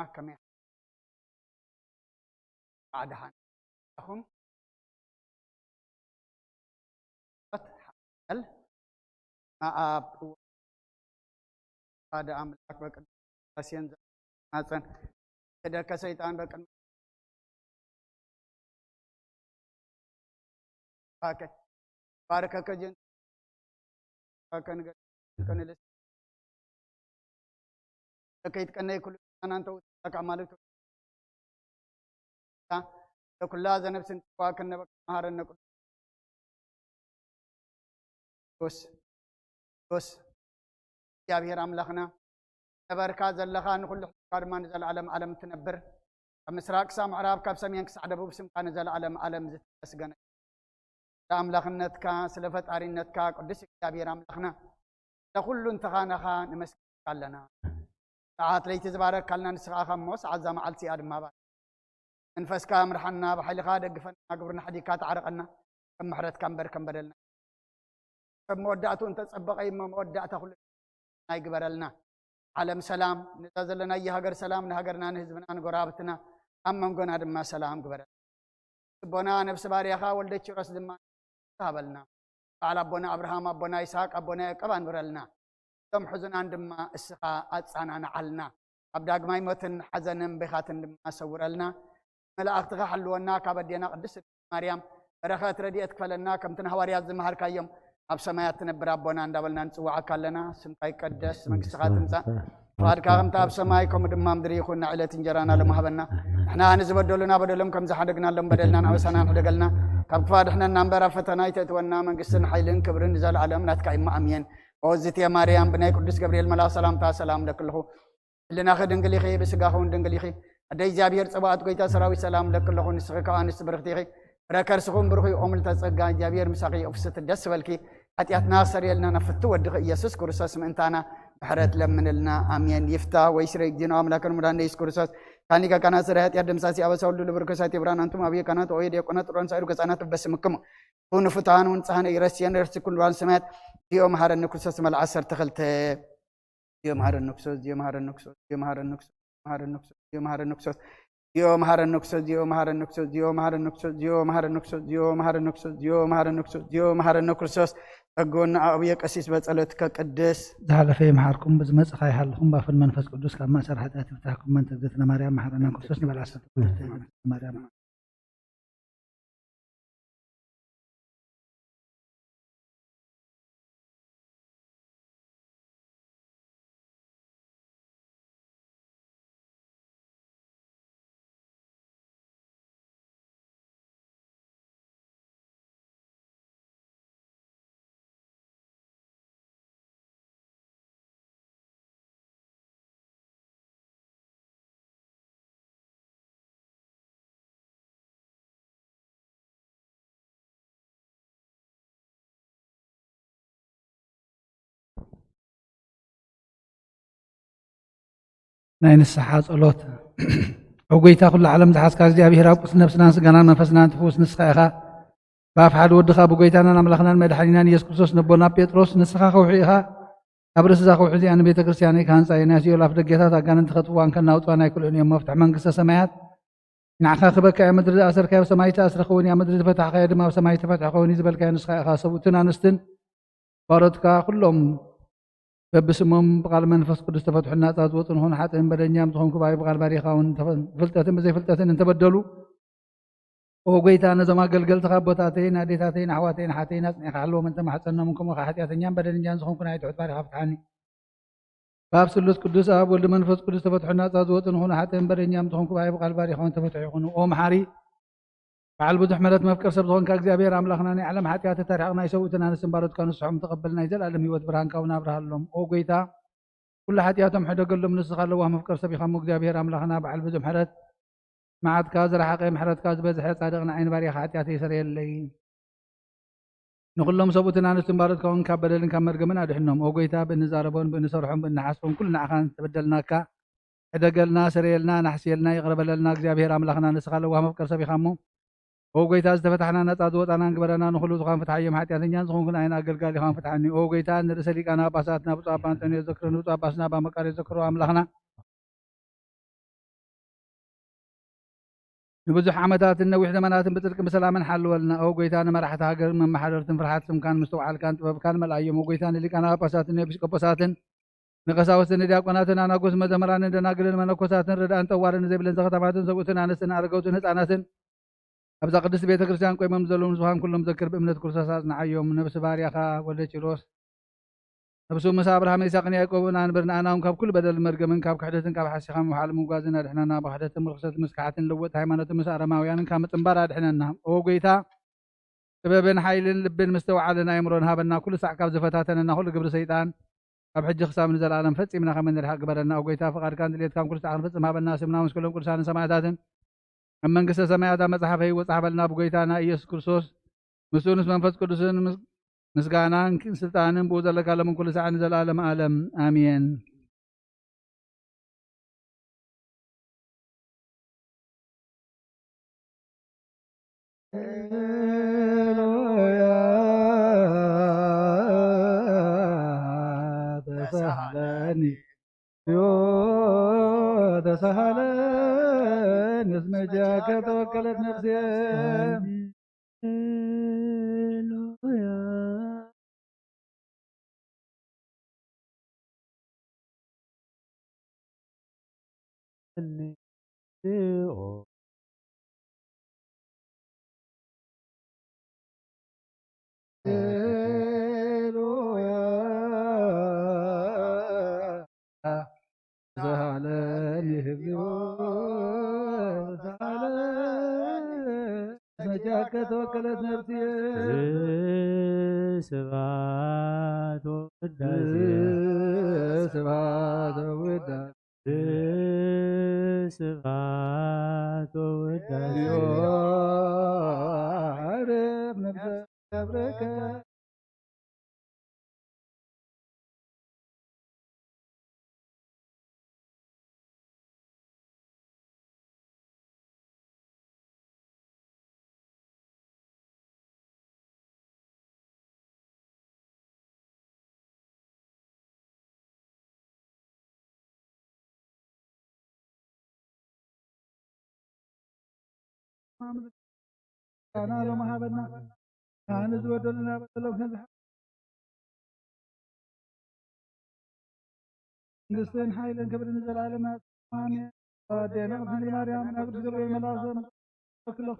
كم بعدها لهم هل هذا أملاك بكن أسيان ناسن كده كسيطان بكن باكت بارك كجن كان لس كيت كنا كل أنا أنت كمالك كل هذا نفس كنا بكهارن بس يا بير أملاكنا تبارك زلخان كل كارمان زل علم تنبر مسراق سام عرب كاب سمين كسعد ابو بسم كان زل علم زت اسغن املاخنتك سلفت ارينتك قدس እግዚአብሔር አምላክና ለሁሉ እንተኻነኻ ንመስክካለና ሰዓት ለይቲ ዝባረክ ካልና ንስኻኻ ሞስ ዓዛ መዓልቲ ኣድማ ባ መንፈስካ ምርሐና በኃይልኻ ደግፈና ግብርና ሐዲካ ተዓረቀና ከም ምሕረት ከም በደልና ከም መወዳእቱ እንተጸበቀይ መወዳእታ ሁሉ ናይ ግበረልና ዓለም ሰላም ንዘለና የሀገር ሰላም ንሀገርና ንህዝብና ንጎራብትና አመንጎና ድማ ሰላም ግበረል ቦና ነፍስ ባሪያኻ ወልደች ራስ ድማ ታበልና ቃል አቦና አብርሃም አቦና ይስሐቅ አቦና ያዕቆብ አንብረልና ቶም ሕዙናን ድማ እስኻ አጻናና ዓልና ኣብ ዳግማይ ሞትን ሐዘንን በኻትን ድማ ሰውረልና መላእክትኻ ሓልወና ካበዴና ቅድስት ማርያም በረኸት ረድኤት ክፈለና ከምትን ሐዋርያት ዝመሃርካዮም ኣብ ሰማያት ትነብር አቦና እንዳበልና ንጽዋዓካ ኣለና ስምካ ይቀደስ መንግስትኻ ትምጻእ فادك أنت أبسماءكم دم أمدري يكون علة تنجرانا لمهبنا إحنا نزبدلنا بدلهم كم زحدقنا لهم بدلنا نوسنا بدلنا كم فاد إحنا نمبر فتنا يتتونا من قصنا حيلين كبرن نزال عالم نتك إما أمين وزيت يا مريم بني قدس جبريل ملا سلام تا سلام لكله اللي ناخذ دنقلي خي بسقاهم دنقلي خي أدي جابير صباحت قيتا سراوي سلام لكله نسقك أنس برختي ركر سخون بروحي أمل تسقى جابير مساقي أفسد الدس والكي حتيات ناصر يلنا نفتو ودق يسوس كرساس من تانا بحرات لمن لنا أمين يفتح ويشرك دينه أملاك المدان يس كرساس كاني كنا سرهت يدم ساسي أبى سولو لبركسات يبران أنتم أبي كنا تويد يكون ترون سائر كسانات بس مكم هون فتان ونسهن يرسيان يرسي كل وان سمات يوم هذا النكسوس مال عصر تخلت يوم هذا النكسوس يوم هذا النكسوس يوم هذا النكسوس يوم هذا النكسوس يوم هذا النكسوس يوم هذا النكسوس يوم هذا النكسوس يوم هذا النكسوس يوم هذا النكسوس يوم هذا النكسوس يوم هذا النكسوس أقولنا أبيك أسيس بتسألتك قدس زعل في محاركم بزمت خاي حلهم بافر منفس قدس كما شرحت أتفتحكم من تقدتنا مريم محرنا كسوس نبال عسل مريم ناين السحات صلوت عقيتا كل عالم تحس كازدي أبي هرب نفسنا سجنا نفسنا تفوس نسخها بافعل ودخا بقيتنا نملخنا المدحنين يسكسوس نبونا بيتروس نسخها خوحيها أبرز ذا خوحي أنا بيت كريستياني كان سايناس يولا فدقيتا تاقان انتخطوا وان كان ناوتوانا كل يوم مفتح من قصة سمايات نعخا خبك يا مدري أسر كيف سمايت أسر خوني يا مدري فتح خير ما سمايت فتح خوني زبل كان نسخها صبوتنا نستن باردكا كلهم بسمهم بقال منفس قدس تفتحنا تازوتن هون حتى ان بدنيام تكون كباي بقال باريخاون فلتتم زي فلتتن انت بدلوا وقيتا انا زما قلقل تخبطاتين اديتاتين حواتين حاتين خلوا من تم حسنا منكم حاتياتين بدنيام تكون كنا يتعود باريخ فتحني باب سلوس قدس اب ولد منفس قدس تفتحنا تازوتن هون حتى ان بدنيام تكون كباي بقال باريخاون تفتحون او محاري فعل بدح ملت مفكر سبتون كاغزابير املاخنا علم حتيات تاريخنا يسوتنا نسبارت كانوا صحهم تقبلنا يزل علم يوت برهان كونا برهلهم او قيتا كل حتياتهم حدا قال لهم نسخ الله مفكر سبي خم اغزابير املاخنا بعل بدح محرت معد كازر حقي محرت كاز بزح صادقنا عين باري حتيات يسري لي نقول لهم سبتنا نسبارت كون كبدلن كمرغمن ادحنهم او قيتا بنزاربون بنسرحهم بنحاسهم كلنا عخان تبدلناك حدا قالنا سريلنا نحسيلنا يقرب لنا اغزابير املاخنا نسخ الله مفكر سبي خمو اوغيتا استفتحنا نتازوت انا انقبرنا نخلو خان فتحي محاتياتنا نزخون كنا عين اقلقالي خان فتحني اوغيتا نرسليك انا باساتنا بصابان تني ذكرنا بصاباسنا بمقاري ذكروا املاخنا ንብዙሕ ዓመታትን ነዊሕ ዘመናትን ብጽድቅን ብሰላምን ሓልወልና ኦ ጎይታ ንመራሕቲ ሃገር መመሓደርትን ፍርሓት ስምካን ምስተውዓልካን ጥበብካን መልኣዮም ኦ ጎይታ ንሊቃነ ጳጳሳትን ኤጲስቆጶሳትን ንቀሳውስትን ንዲያቆናትን ኣናጉስ መዘምራንን ደናግልን መነኮሳትን ርዳእን ጠዋርን ንዘይብለን ዘኸተማትን ሰብኡትን ኣንስትን ኣረገውትን ህፃናትን ኣብዛ ቅድስቲ ቤተ ክርስቲያን ቆይሞም ዘለዎም ንዝዃን ኩሎም ዘክር ብእምነት ክርስቶስ ኣጽንዓዮም ነብሲ ባርያኻ ወልደ ጭሮስ ነብሱ ምስ ኣብርሃም ይስሐቅን ያዕቆብን ኣንብር ንኣናውን ካብ ኩሉ በደል መርገምን ካብ ክሕደትን ካብ ሓሲኻ ምውሓል ምጓዝን ኣድሕነና ብክሕደትን ምርክሰትን ምስ ክሓትን ለወጥ ሃይማኖትን ምስ ኣረማውያንን ካብ ምጥንባር ኣድሕነና ኦ ጎይታ ጥበብን ሓይልን ልብን ምስተውዓልን ኣእምሮን ሃበና ኩሉ ሳዕ ካብ ዝፈታተነና ኩሉ ግብሪ ሰይጣን ካብ ሕጂ ክሳብ ንዘለኣለም ፈፂምና ከም እንድሕቅ ግበረና ኦ ጎይታ ፍቃድካን ድሌትካን ኩሉ ሳዕ ክንፍፅም ሃበና ስምና ምስ ኩሎም ቅዱሳንን ሰማዕታትን ኣብ መንግስተ ሰማያት ኣብ መጽሓፈ ህይወት ጻሕፈልና ብጎይታና ኢየሱስ ክርስቶስ ምስኡ ምስ መንፈስ ቅዱስን ምስጋናን ስልጣንን ብኡ ዘለካ ለምን ኩሉ ሰዓት ንዘለኣለም ዓለም ኣሜን። ተሳሃለኒ ተሳሃለኒ እስመ ጃከ ተወከለት ነፍሴ ተሳሃለኒ ህዝቦ መጃከ ተወከለት ነፍሴ ስብሐት ወውዳሴ ስብሐት ወውዳሴ ስብሐት ወውዳሴ አረብ ነፍሰ ገብረከ أنا لو ما هبنا أنا زودنا بدلوا كذا نستن حيلا كبر نزل على ما ثمانية ودينا قبل مريم نقدر نقول الملازم كله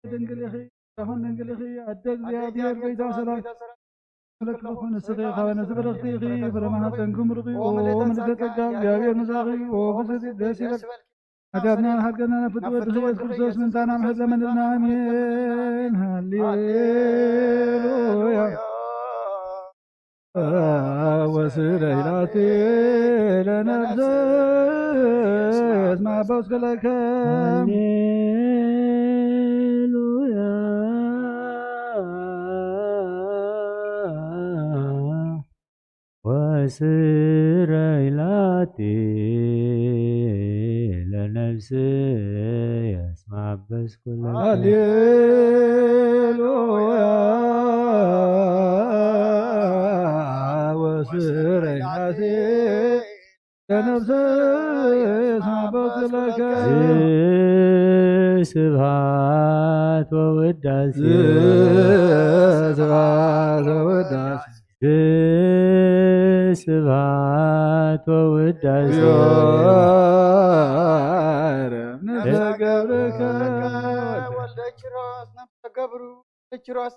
دنقل يخي هون دنقل يخي أدق زيادة بيت سلام لك لكم الصديقة ونسبر اختيخي فرما تنكم رقي ومن تتقى جابير نزاقي وفسد داسي أتابنا حقنا فتوى تخيط كرسوس من تانا محد لمن النامين هالليلويا وسر إلاتي لنفسس ما بوسك لك هالليلويا وسر إلاتي لنفسي اسمع بس كل هالليلويا وسر إلاتي لنفسي اسمع بس لك سبحات ووداسي سبحات ووداسي سبحات ووداسي نفسك ወልደ ኪሮስ ነፍሰ ገብሩ ኪሮስ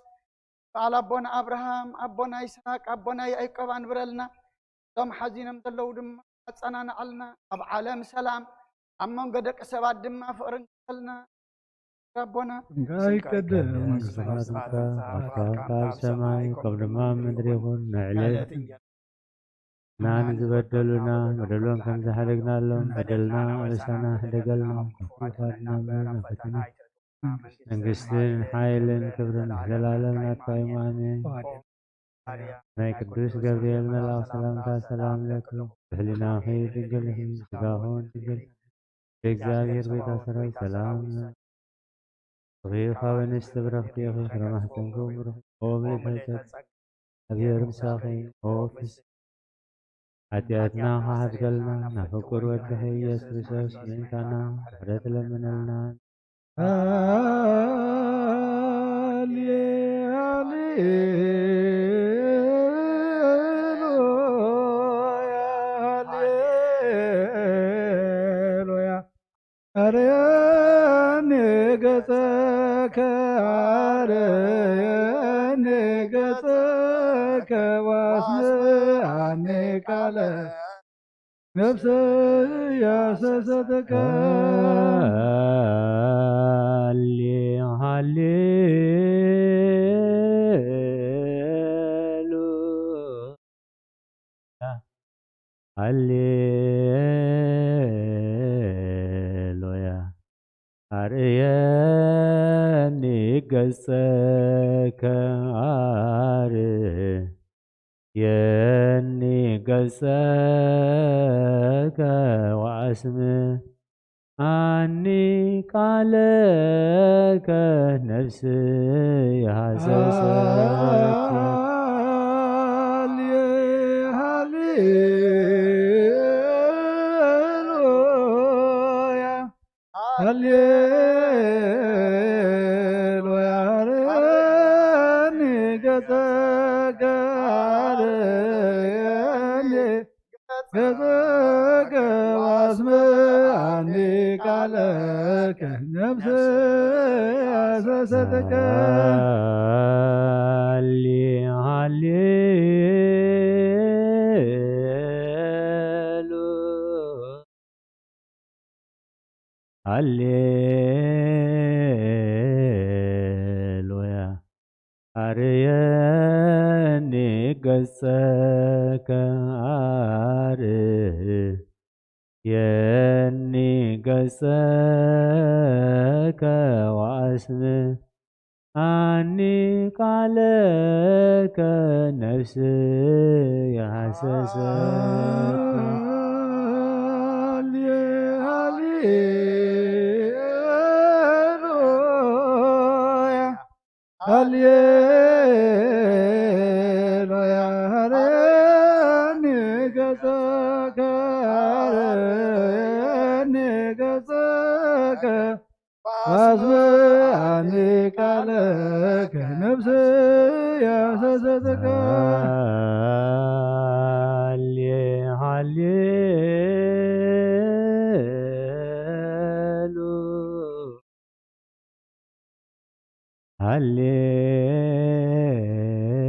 በዓል ኣቦና ኣብርሃም ኣቦና ይስሐቅ ኣቦና ያዕቆብ አንብረልና እቶም ሓዚኖም ዘለው ድማ ኣፀናንዓልና ኣብ ዓለም ሰላም ኣብ መንጎ ደቂ ሰባት ድማ ፍቅርን ክፈልና ረቦና ይቀደም ካብ ሰማይ ካብ ድማ ምድሪ ይኹን ንዕለት ናን ዝበደሉና በደሎም ከም ዝሓደግናሎም በደልና ርእሳና ሕደገልና ክፉታትና ፈተና መንግስትን ሓይልን ክብርን ዘላለም ናትካ እዩ ኣሜን። ናይ ቅዱስ ገብርኤል መልኣክ ሰላምታ ሰላም ለክም ብህሊናኺ ድንግል ስጋኹን ድንግል ብእግዚአብሔር ቤተ ሰራዊት ሰላም ብኺኻ ወንስቲ ብረኽቲ ኢኺ ረማሕተንኩም ብሩኽ ኦ ምልእተት ኣብሔር ምሳኺ ኦ ፍስ ኃጢአትና ካሕድገልና ናፍቁር ወድኺ ኢየሱስ ክርስቶስ ምእንታና ምሕረት ለምነልና አርያኔ ገጸከ አርያኔ ገጸከ ዋስምዓኒ ቃለ ነፍሰ ያሰሰተከ ሃሌሉያ አርየኒ ገጸከ አርየኒ ገጸከ ወአስምዓኒ ቃለከ ነፍስየ ሐሰሰትከ ሃሌሉያ አርያኒ ገጸከ አርያኒ ገጸከ ወአስምዓኒ ቃለከ ነፍሰ ያሰሰተከ ሃሌሉያ አርየኒ ገጸከ አርየኒ ገጸከ ወአስምዓኒ ቃለከ ነፍስየ ሐሰሰትከ ሃሌሉያ አርያኒ ገጸከ አርያኒ ገጸከ ወአስምዓኒ ቃለከ ነፍስየ ሐሰሰተከ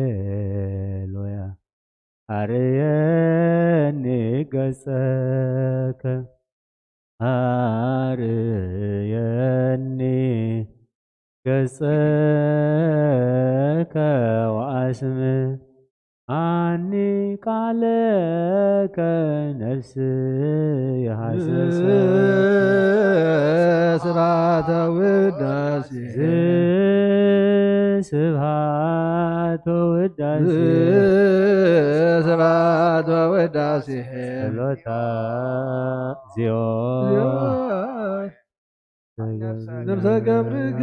ሃሌሉያ አርየኒ ገጸከ አርየኒ ገጸከ ወአስምዓኒ ቃለከ ነፍስየ ሐሰሰትከ ስብሐተ ውዳሴ ስብሐት ወውዳሴ ስብሐት ወውዳሴ ጸሎተ እግዚኦ ነፍሰ ገብርከ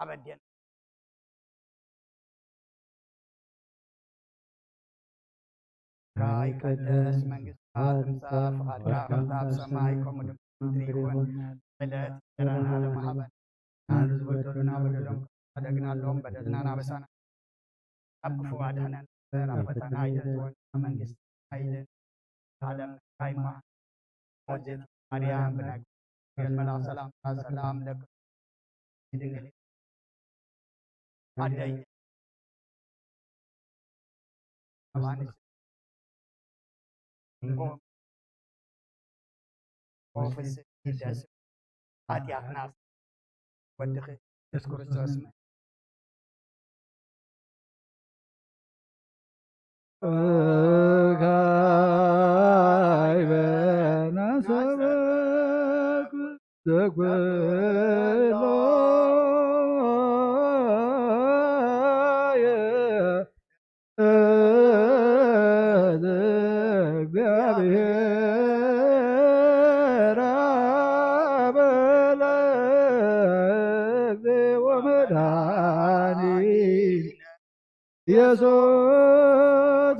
አበደን ይቀደስ መንግሥትከ ትምጻእ ፈቃድከ በከመ በሰማይ ከመ በምድር ይሁን ዕለት እንጀራና ሀበነ ዝበደሉና በደሎም አደግናለሁም በደልናን አበሳና ካብ ክፉ አድኅነን ኣብ ፈተና አይተትወን መንግሥት ኃይልን ዓለም ሃይማ ወጀት ማርያም ብናግ መልአክ ሰላምታ ሰላም ለክ ድንግል አደይ አማንስ ኦፊስ ይደስ ኃጢአትና ወድኽ ኢየሱስ ክርስቶስ ካይበና ሰበክ ዘኩሎ እግዚአብሔር አበለግ ወመድኃኒት ኢየሱስ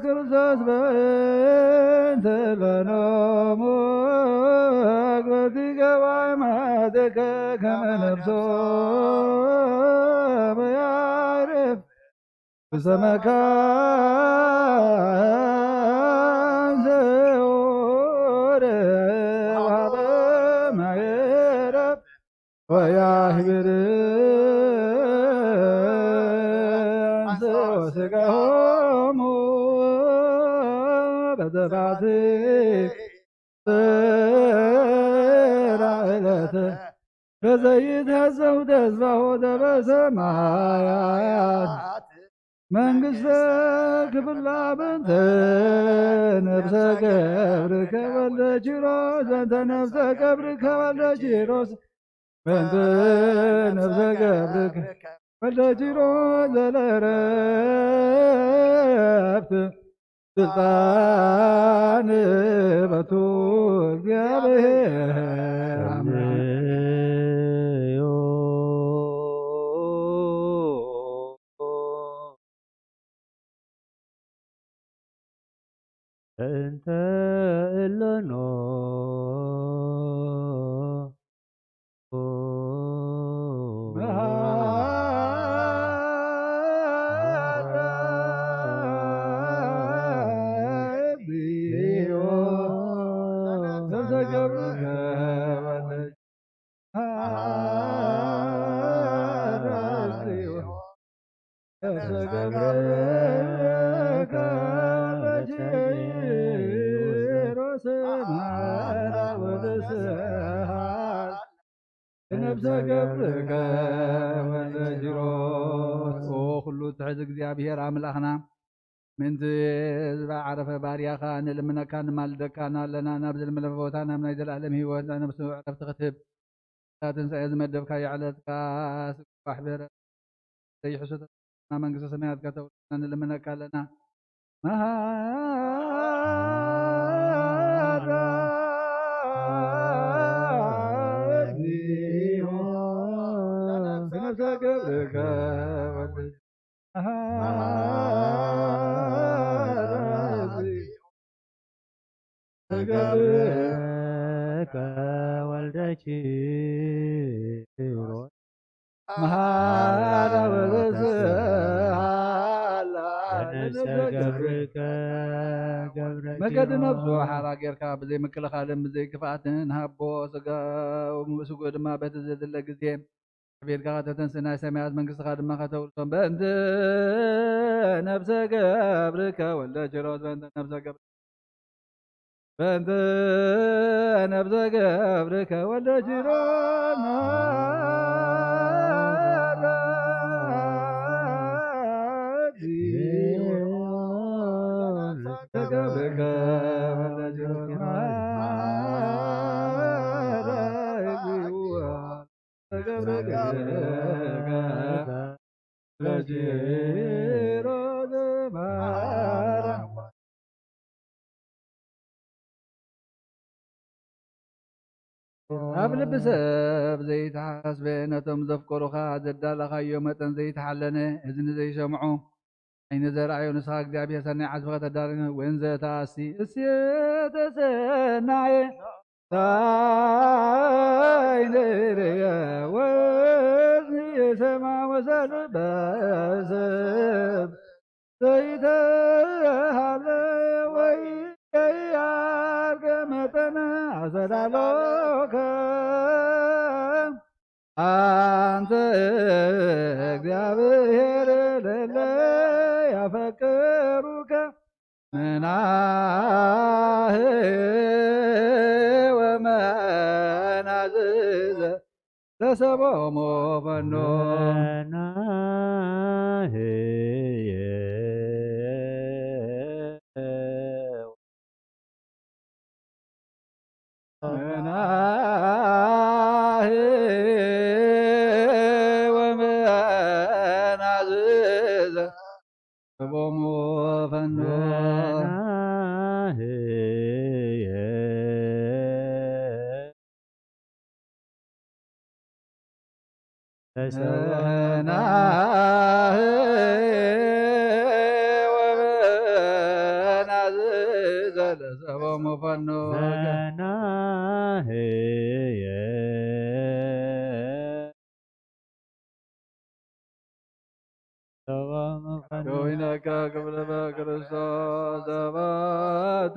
ክርስቶስ በእንተ ለኖሙ አግበርቲከ ወአእማትከ ከመ ነፍሶ በያዕርፍ ውስተ መካን ዘውር ወሀበ ማዕረፍ ወያህብር አንሰ ወሥጋሆሙ በዘባቲ ዕለተ በዘይትሐሰው ተስፋሁ በሰማያት መንግሥተ ክፍላ በእንተ ነፍሰ ገብርከ ወልደ ኪሮስ በእንተ ነፍሰ ገብርከ ወልደ ኪሮስ በእንተ ነፍሰ ገብርከ ወልደ ኪሮስ ዘለረፍት ስልጣን በቱ እግዚአብሔር እንተ እለኖ ነፍሰ ገብርከ ወልደ ኪሮስ ኩሉ ትሕዝ እግዚአብሔር አምላኽና ምንቲ ዝዓረፈ ባርያኻ ንልምነካ ንማልደካና ኣለና ናብ ዝለመለመ ቦታ ናብ ናይ ዘለኣለም ሂወት ነብሲ ዕረፍቲ ክትህብ ትንሣኤ ዝመደብካ ይዕለትካ ስባሕ ብረ ዘይሕሶ ናብ መንግስቲ ሰማያት ከተውልና ንልምነካ ኣለና ነፍሰ ገብርከ ወልደ ኪሮስ መሃራ ወበስሃላ ነፍሰ ገብርከ ገብረ መገድ ነብሱ ሓራ ጌርካ ብዘይ ምክልኻልን ብዘይ ክፍኣትን ሃቦ ስጉ ድማ በቲ ዘድለ ግዜ ቤትካ ከተተንስ ናይ ሰማያት መንግስትኻ ድማ ከተውርሶም በእንተ ነፍሰ ገብርከ ወልደ ኪሮስ በእንተ ነፍሰ ገብርከ ወልደ ኪሮስ ገብርከ ወልደ ኣብ ልቢ ሰብ ዘይተሓስበ ነቶም ዘፍቀሩኻ ዘዳለኻዮ መጠን ዘይተሓለነ እዚ ንዘይሰምዑ ዓይኒ ዘርአዮ ንስኻ እግዚኣብሔር ሰናይ ዓዝብኻ ተዳርግነ ወንዘ ተኣሲ እሴተ ሰናየ ታይንርየ ወዝኒ የሰማ ወሰል በሰብ ዘይተሃለ ወይ ያርገ መጠነ አሰዳሎከ አንተ እግዚአብሔር ለለ ያፈቅሩከ መናህ ወመናዝዘ ለሰቦሙ ፈኖ ወመናዝዘ ቦሙ ፈኖ ወመናዝዘ ለሰቦሙ ፈኖ ዶይነከ ክብረ በክርስቶስ ዘባቱ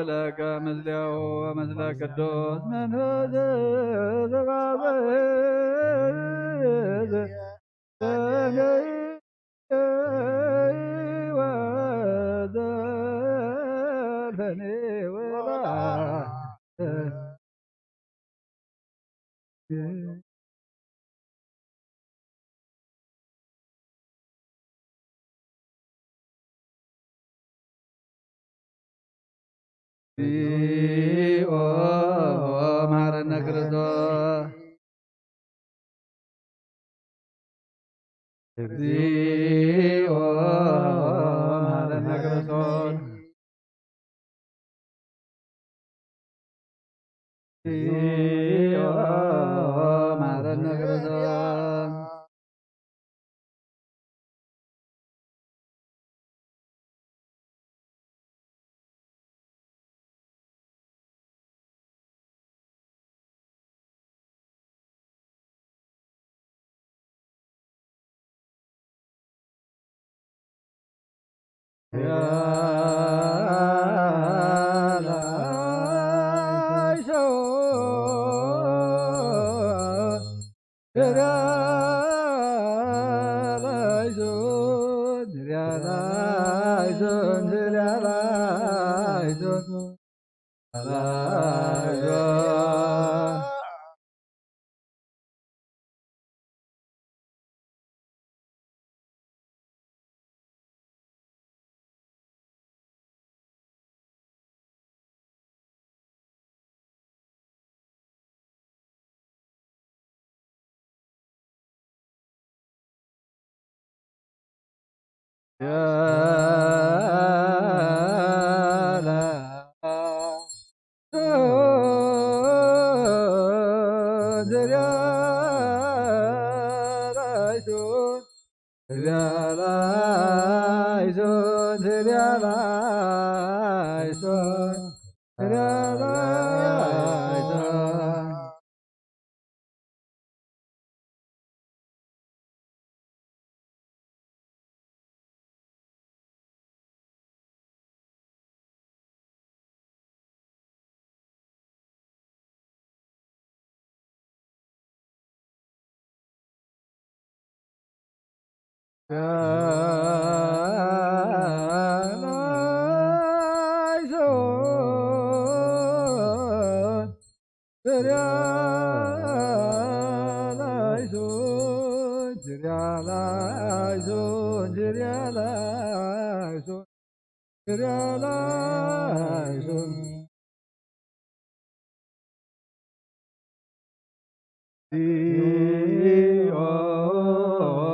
ለከ ምስሌሁ ወምስለ ቅዱስ መንፈስ ዘባበዝ ወዘልፈኔ ወባ ኦ መሐረነ ክርስቶስ እግዚኦ መሐረነ ክርስቶስ እግዚኦ መሐረነ ክርስቶስ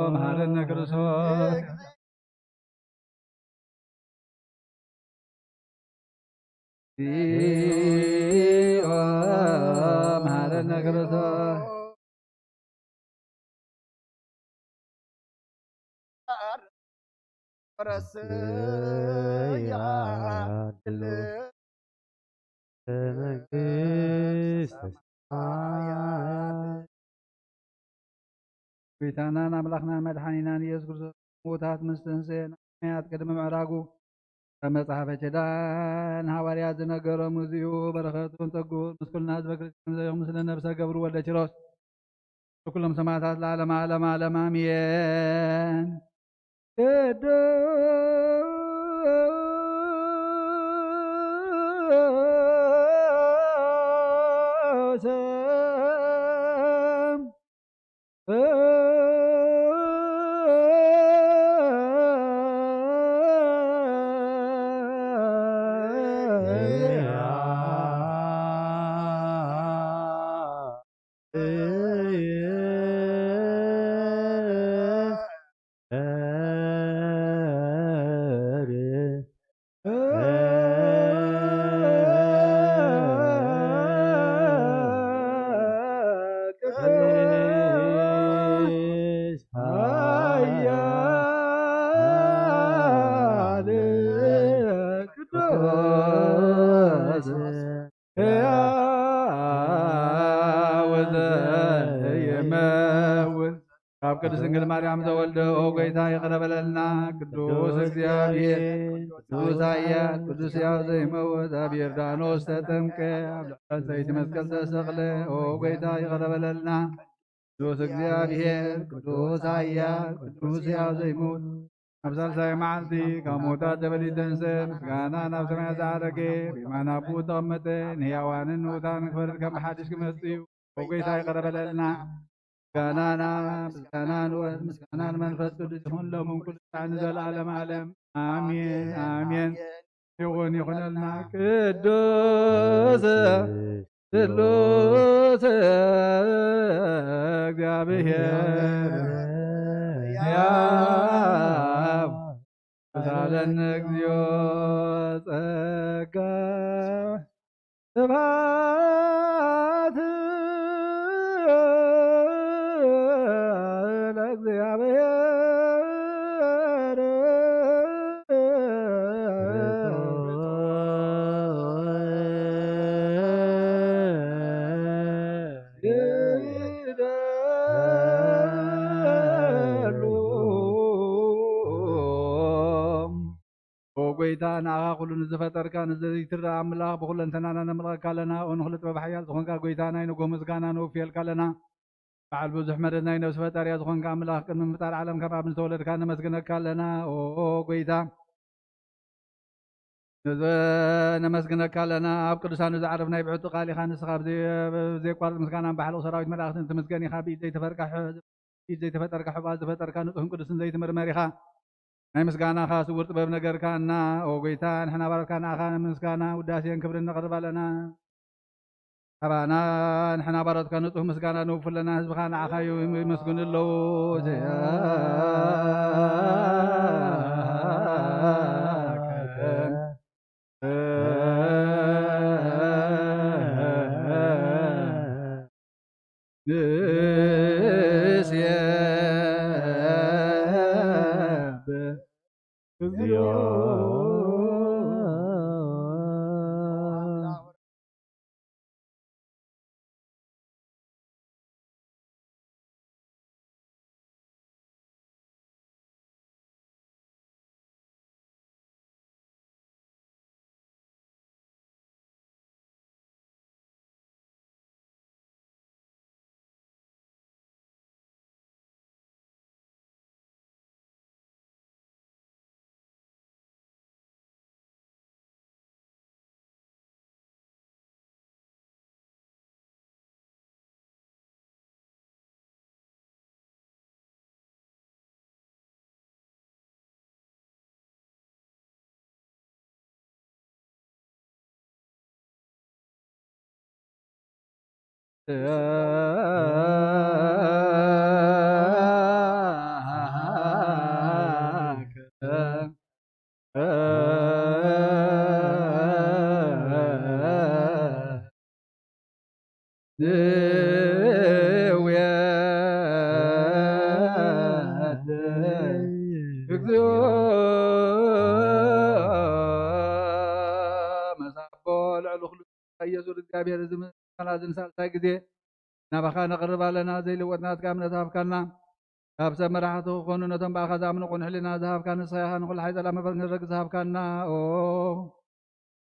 መሐረነ ክርስቶስ መሐረነ ክርስቶስ ጌታናን አምላክናን መድኃኒናን ኢየሱስ ክርስቶስ ሞታት ምስ ትንሣኤ ምክንያት ቅድመ ምዕራጉ ከመጽሐፈ ኪዳን ሐዋርያት ዝነገሮም እዚሁ በረከቱን ጸጉን ምስኩልና ህዝበ ክርስቲያን ዘዮም ምስለ ነብሰ ገብሩ ወልደ ኪሮስ ኩሎም ሰማዕታት ለዓለመ ዓለም ዓለም አሜን። ካብ ቅድስት ድንግል ማርያም ዘወልደ ጌታ ይቅር በለልና። ቅዱስ እግዚአብሔር ቅዱስ ኃያል ቅዱስ ሕያው ዘይመውት ኣብ ዮርዳኖስ ተጠምቀ ኣብ ልዕል ሰይቲ መስቀል ተሰቅለ ጌታ ይቅር በለልና። ቅዱስ እግዚአብሔር ቅዱስ ኃያል ቅዱስ ሕያው ዘይመውት ኣብ ሳልሳይ መዓልቲ ካብ ሞታት ተበሊተ ንሰ ምስጋና ናብ ሰማይ ዝዓረገ ብየማነ ኣቡኡ ተቐመጠ ንሕያዋንን ንሙታንን ክፈርድ ከም ብሓድሽ ክመጽእ እዩ። ጌታ ይቅር በለልና። ምስጋናና ምስጋናን ወልድ ምስጋናን መንፈስ ቅዱስ ይኹን ሎሙን ኩሉ ሰዓት ንዘለዓለመ ዓለም አሜን አሜን። ይኹን ይኹነልና። ቅዱስ ስሉስ እግዚአብሔር ሕያው ተሳለነ እግዚኦ ጸጋ ስብሐት ለእግዚአብሔር ጌታ ንዓኻ ኩሉ ንዝፈጠርካ ንዘይትረአ ኣምላኽ ብኩለንተናና ነምልኸካ ኣለና። ንኹሉ ጥበብ ሓያል ዝኾንካ ጌታ ናይ ንጎ ምስጋና ነውፍየልካ ኣለና። በዓል ብዙሕ መደድ ናይ ነብሲ ፈጣርያ ዝኾንካ ኣምላኽ ቅድሚ ምፍጣር ዓለም ካብ ኣብ ንተወለድካ ነመስግነካ ኣለና። ጌታ ነመስግነካ ኣለና። ኣብ ቅዱሳኑ ዝዓርፍ ናይ ብዕቱ ቃል ኢኻ ንስኻ ብዘይቋርጥ ምስጋናን ባሕልቕ ሰራዊት መላእኽትን ትምስገን ኢኻ። ብኢድ ዘይተፈጠርካ ሕቡኣት ዝፈጠርካ ንጹሕን ቅዱስን ዘይትምርመር ኢኻ። ናይ ምስጋናኻ ስውር ጥበብ ነገርካ እና ጌታ ንሕና ባረትካ ንዓኻ ምስጋና ውዳሴን ክብርን ነቕርብ ኣለና። ኣባና ንሕና ባረትካ ንጹህ ምስጋና ነውፍ ኣለና። ህዝብኻ ንዓኻ ይመስግኑ ኣለዉ። ኢየሱስ እግዚአብሔር ዝምናዝን ሳልሳይ ግዜ ናባኻ ነቕርብ ኣለና። ዘይልወጥናትካ እምነት ሃብካልና ካብ ሰብ መራሕቲ ክኾኑ ነቶም ባእኻ ዝኣምኑ ቁንሕሊና ዝሃብካ ንስኻ ኢኻ። ንኹሉ ሓይፀላ መፈር ክንረግ ዝሃብካና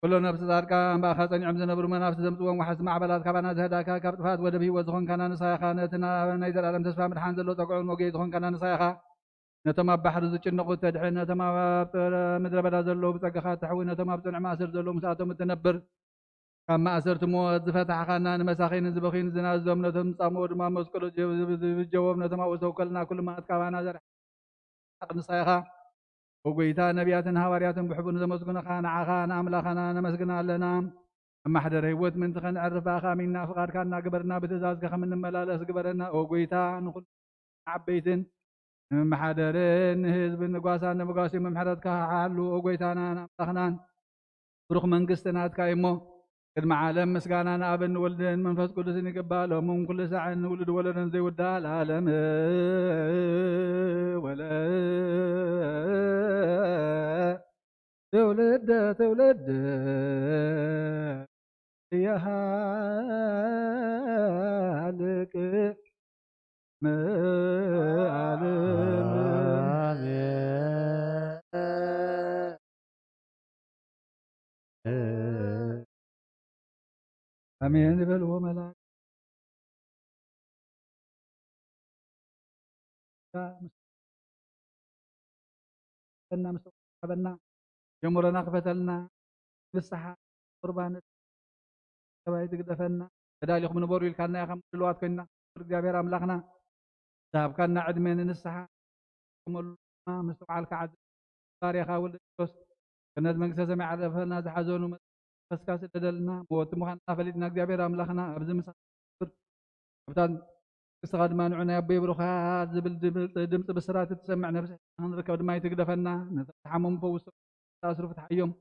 ኩሎ ነብሲ ጻድቃን ባእኻ ጸኒዖም ዝነብሩ መናፍሲ ዘምፅዎም ወሓዝቲ ማዕበላት ካባና ዝህዳካ ካብ ጥፋት ወደብ ሂወት ዝኾንካና ንስኻ ኢኻ። ነቲ ናይ ዘለኣለም ተስፋ ምድሓን ዘሎ ፀጉዑን ሞጌይ ዝኾንካና ንስኻ ኢኻ። ነቶም ኣብ ባሕሪ ዝጭነቑ ተድሕን፣ ነቶም ኣብ ምድረ በዳ ዘለዉ ብፀጋኻ ትሕዊ፣ ነቶም ኣብ ፅንዕ ማእሰር ዘለዉ ምስኣቶም እትነብር ካብ ማእሰርቲ ሞት ዝፈታሕኻና ንመሳኺን ዝበኺን ዝናዞም ነቶም ፃምኦ ድማ መስቀሎ ዝብጀቦም ነቶም ኣብኡ ዝተወከልና ኩሉ መዓት ካባና ዘርሓቅ ንስኻ ኢኻ። ወጎይታ ነቢያትን ሃዋርያትን ብሕቡን ዘመስግኑኻ ንዓኻ ንኣምላኻና ነመስግና ኣለና። ኣብ ማሕደረ ህይወት ምንቲ ኸንዕርፍ ባእኻ ሚና ፍቓድካ እናግበርና ብትእዛዝካ ከምንመላለስ ግበረና። ወጎይታ ንኩሉ ዓበይትን ممحدرن حزب نغواسان نمغاسي ممحرتك حالو اوغيتانا نامتخنان بروخ منغستنا تكايمو ቅድመ ዓለም ምስጋናን አብን ወልድን መንፈስ ቅዱስን ይገባለው ምን ኩሉ ሰዓን ውልድ ወለደን ዘይወዳል ዓለም ወለ ትውልድ ያሃልቅ አሜን በል ወመላክ እና መስጠበና ጀምረና ክፈተልና ንስሐ ቁርባን ተባይ ትግደፈና ከዳሊኹም ንበሩ ኢልካና ያኸም ድልዋት ኮይና እግዚአብሔር አምላኽና ዛብካና ዕድሜን ንስሐ ከመሉና ምስተዓልካ ዓድ ታሪኻ ወልድ ክርስቶስ ከነት መንግስተ ሰማይ ዓረፈና ዝሓዘኑ ፈስካስ ደደልና ሞት ሙኻንና ፈሊጥና እግዚአብሔር አምላኽና ኣብዚ ምሳፍር ኣብታን ክስኻ ድማ ንዑና ያበይ ብሩኻት ዝብል ድምፂ ብስራት ትሰምዕ ነብሲ ክንርከብ ድማ ይትግደፈና ነተሓመሙ ፈውሶ ተኣስሩ ፍትሓዮም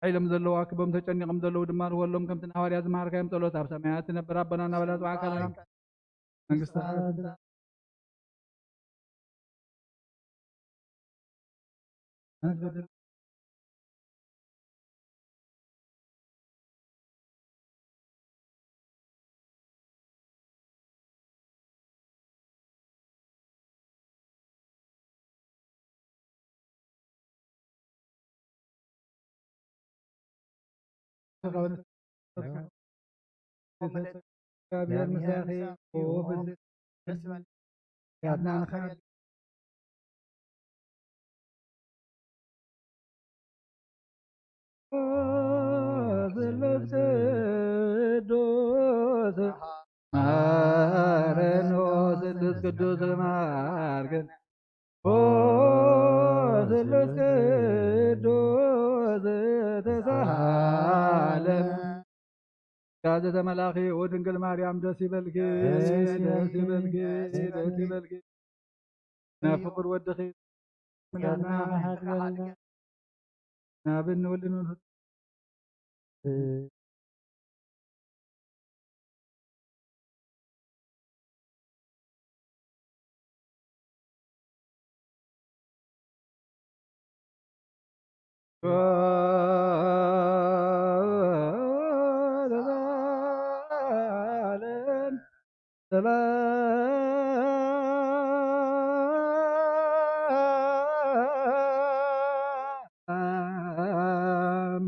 ሒሎም ዘለዋ ክቦም ተጨኒቆም ዘለዉ ድማ ንወሎም ከምቲ ንሃዋርያ ዝመሃርካዮም ጸሎት ኣብ ሰማያት ትነብር ኣቦና እናበላ ጽዋዕካ ለና መንግስቲ እግዚአብሔር መሳኺ ወብዝ ያድናን ኸይር ቅዱስ ማረን ስሉስ ቅዱስ ማርገን ስሉስ ቅዱስ ተሳሃለን ጋዘተ መላኺ ወድንግል ማርያም ደስ ይበልኪ ደስ ይበልኪ ደስ ይበልኪ ናፍቁር ወድኺ ምናና ናብን ወልድን ሰላም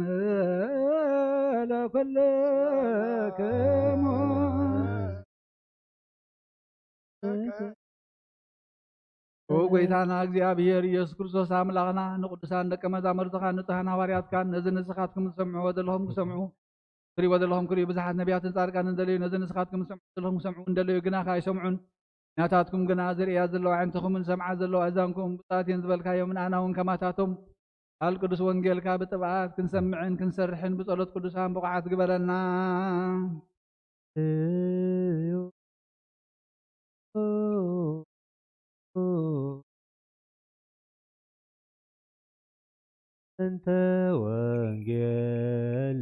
ለኩልክሙ ወጎይታና እግዚአብሔር ኢየሱስ ክርስቶስ አምላኽና ንቅዱሳን ደቀ መዛሙርትኻ ንጹሓን ሐዋርያትካን ነዚ ንስኻትኩም ዝሰምዑ ዘለኹም ክሰምዑ ትሪእዎ ዘለኹም ክሪኡ ብዙሓት ነቢያትን ጻድቃንን እንደለዩ ነዚ ንስኻትኩም ዝሰምዑ ዘለኹም ክሰምዑ እንደለዩ ግና ኣይሰምዑን ናታትኩም ግና ዝርእያ ዘለዋ ዓይንትኹምን ሰምዓ ዘለዋ እዛንኩም ብጣትየን ዝበልካዮም ንኣና እውን ከማታቶም ኣብ ቅዱስ ወንጌልካ ብጥብዓት ክንሰምዕን ክንሰርሕን ብጸሎት ቅዱሳን ብቑዓት ግበረና እንተ ወንጌል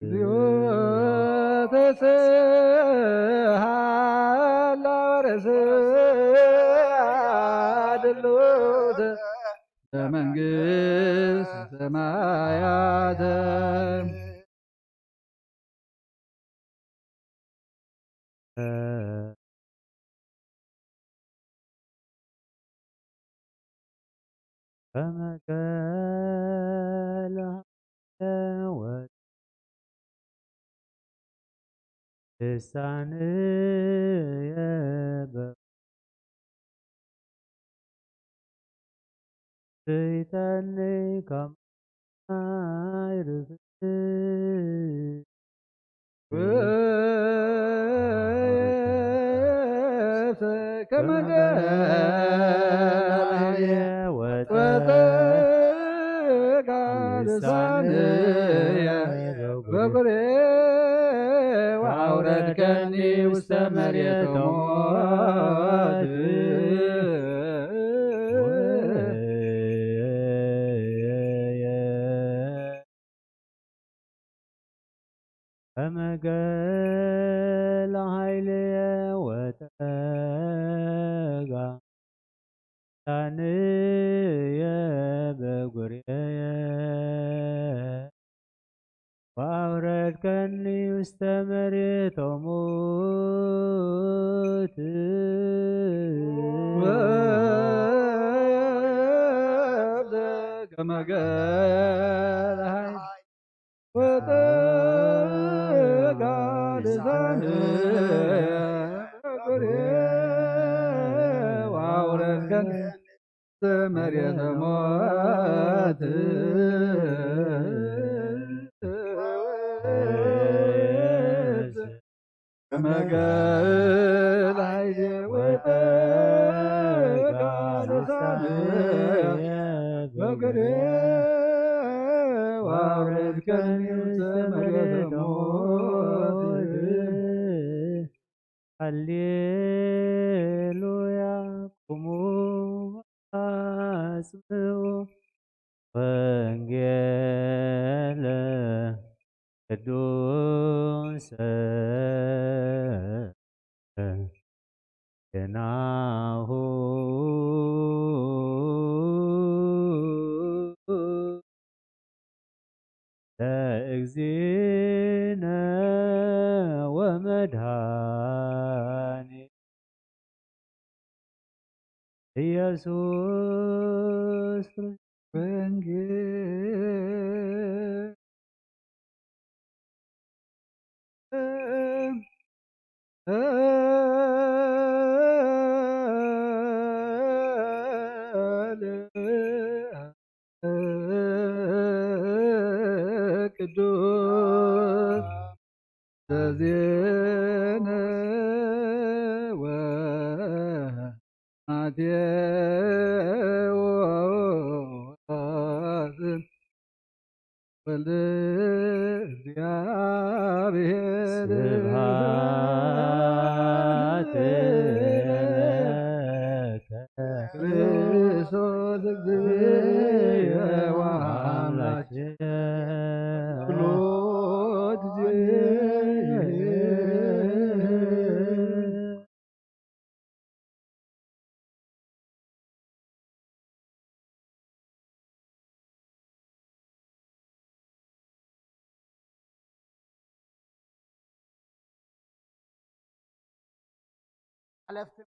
እግዚኦ ተስሃላ ወረስያ ድሉት ለመንግሥተ ሰማያት فمكال لساني سيتني كما يرفض كما وأوردكني وسط مريت موت ثانية بقرية وأوردكني واستمريت أموت كما قال هاي وتقع لساني وأوردكني مريت موت كما قال عيدي وتقع لساني بقري وأورد كني مريت موت هللويا قوموا اسمعوا وانجيل ቅዱስ ናሁ ለእግዚእነ ወመድኃኒነ ኢየሱስ ወንጌል ቅዱስ ዘዜነ ወማቴዎስ ወልደ እግዚአብሔር ስብሐት ለከ ክርስቶስ እግዚእ ወአምላክነ ኩሎ ጊዜ حلفت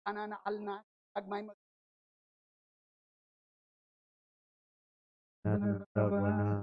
أنا نعلنا أجمعين ربنا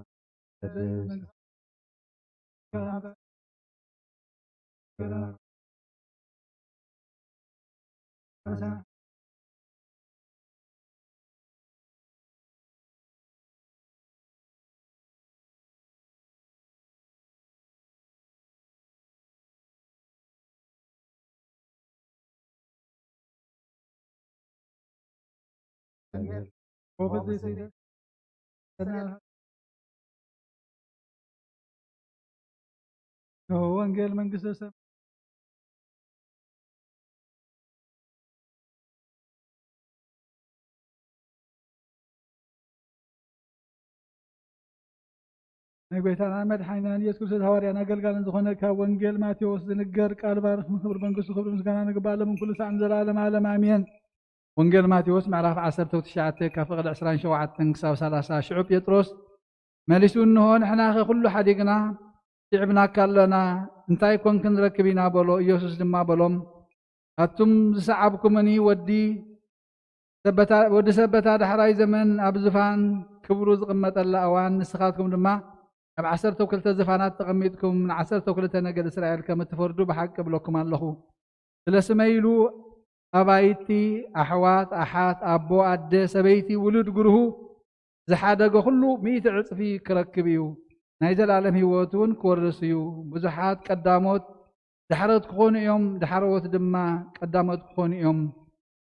ወንጌል መንግስተ ሰማያት ናይ ጎይታና መድሓኒትና ኢየሱስ ክርስቶስ ሐዋርያን ኣገልጋልን ዝኾነ ካብ ወንጌል ማቴዎስ ዝንገር ቃል ባርኽ ክብሪ መንግስቱ ክብሪ ምስጋና ንግባሎም ኩሉ ሰዓት ንዘላለም ዓለም ኣሜን። ወንጌል ማቴዎስ ምዕራፍ 19 ካብ ፍቕዲ 27 ክሳብ 30 ሽዑ ጴጥሮስ መሊሱ እንሆ ንሕና ኸ ኩሉ ሓዲግና ሲዕብናካ ኣለና እንታይ ኮንክ ንረክብ ኢና በሎ። ኢየሱስ ድማ በሎም ኣቱም ዝሰዓብኩምኒ ወዲ ሰበታ ዳሕራይ ዘመን ኣብ ዝፋን ክብሩ ዝቕመጠላ እዋን ንስኻትኩም ድማ ኣብ 12 ዝፋናት ተቐሚጥኩም ን12 ነገድ እስራኤል ከም እትፈርዱ ብሓቂ ብለኩም ኣለኹ። ስለ ስመይ ኢሉ ኣባይቲ ኣሕዋት ኣሓት ኣቦ ኣደ ሰበይቲ ውሉድ ጉርሁ ዝሓደገ ኩሉ 100 ዕፅፊ ክረክብ እዩ። ናይ ዘላለም ህይወት እውን ክወርስ እዩ። ብዙሓት ቀዳሞት ድሕረት ክኾኑ እዮም፣ ድሕረዎት ድማ ቀዳሞት ክኾኑ እዮም።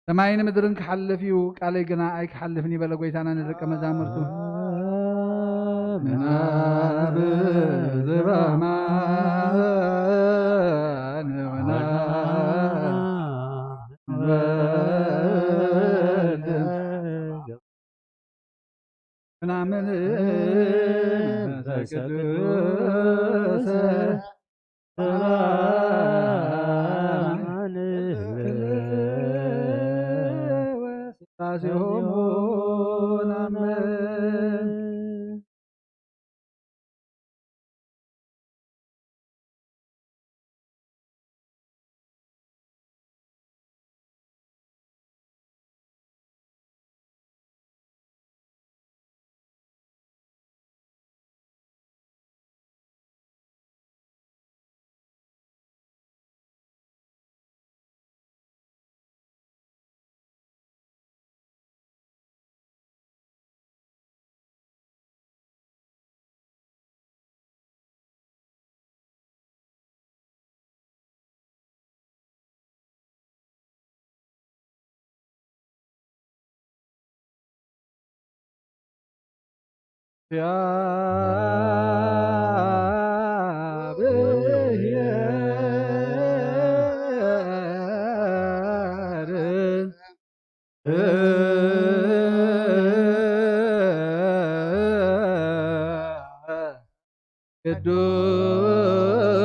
ሰማይን ምድርን ክሓልፍ እዩ፣ ቃለይ ግና ኣይክሓልፍን ይበለ ጎይታና ንደቀ መዛሙርቱ። ምናብ ዘበማን ናምን መንፈስ ቅዱስ ሰብአን ወሥላሴሆሙ ናምን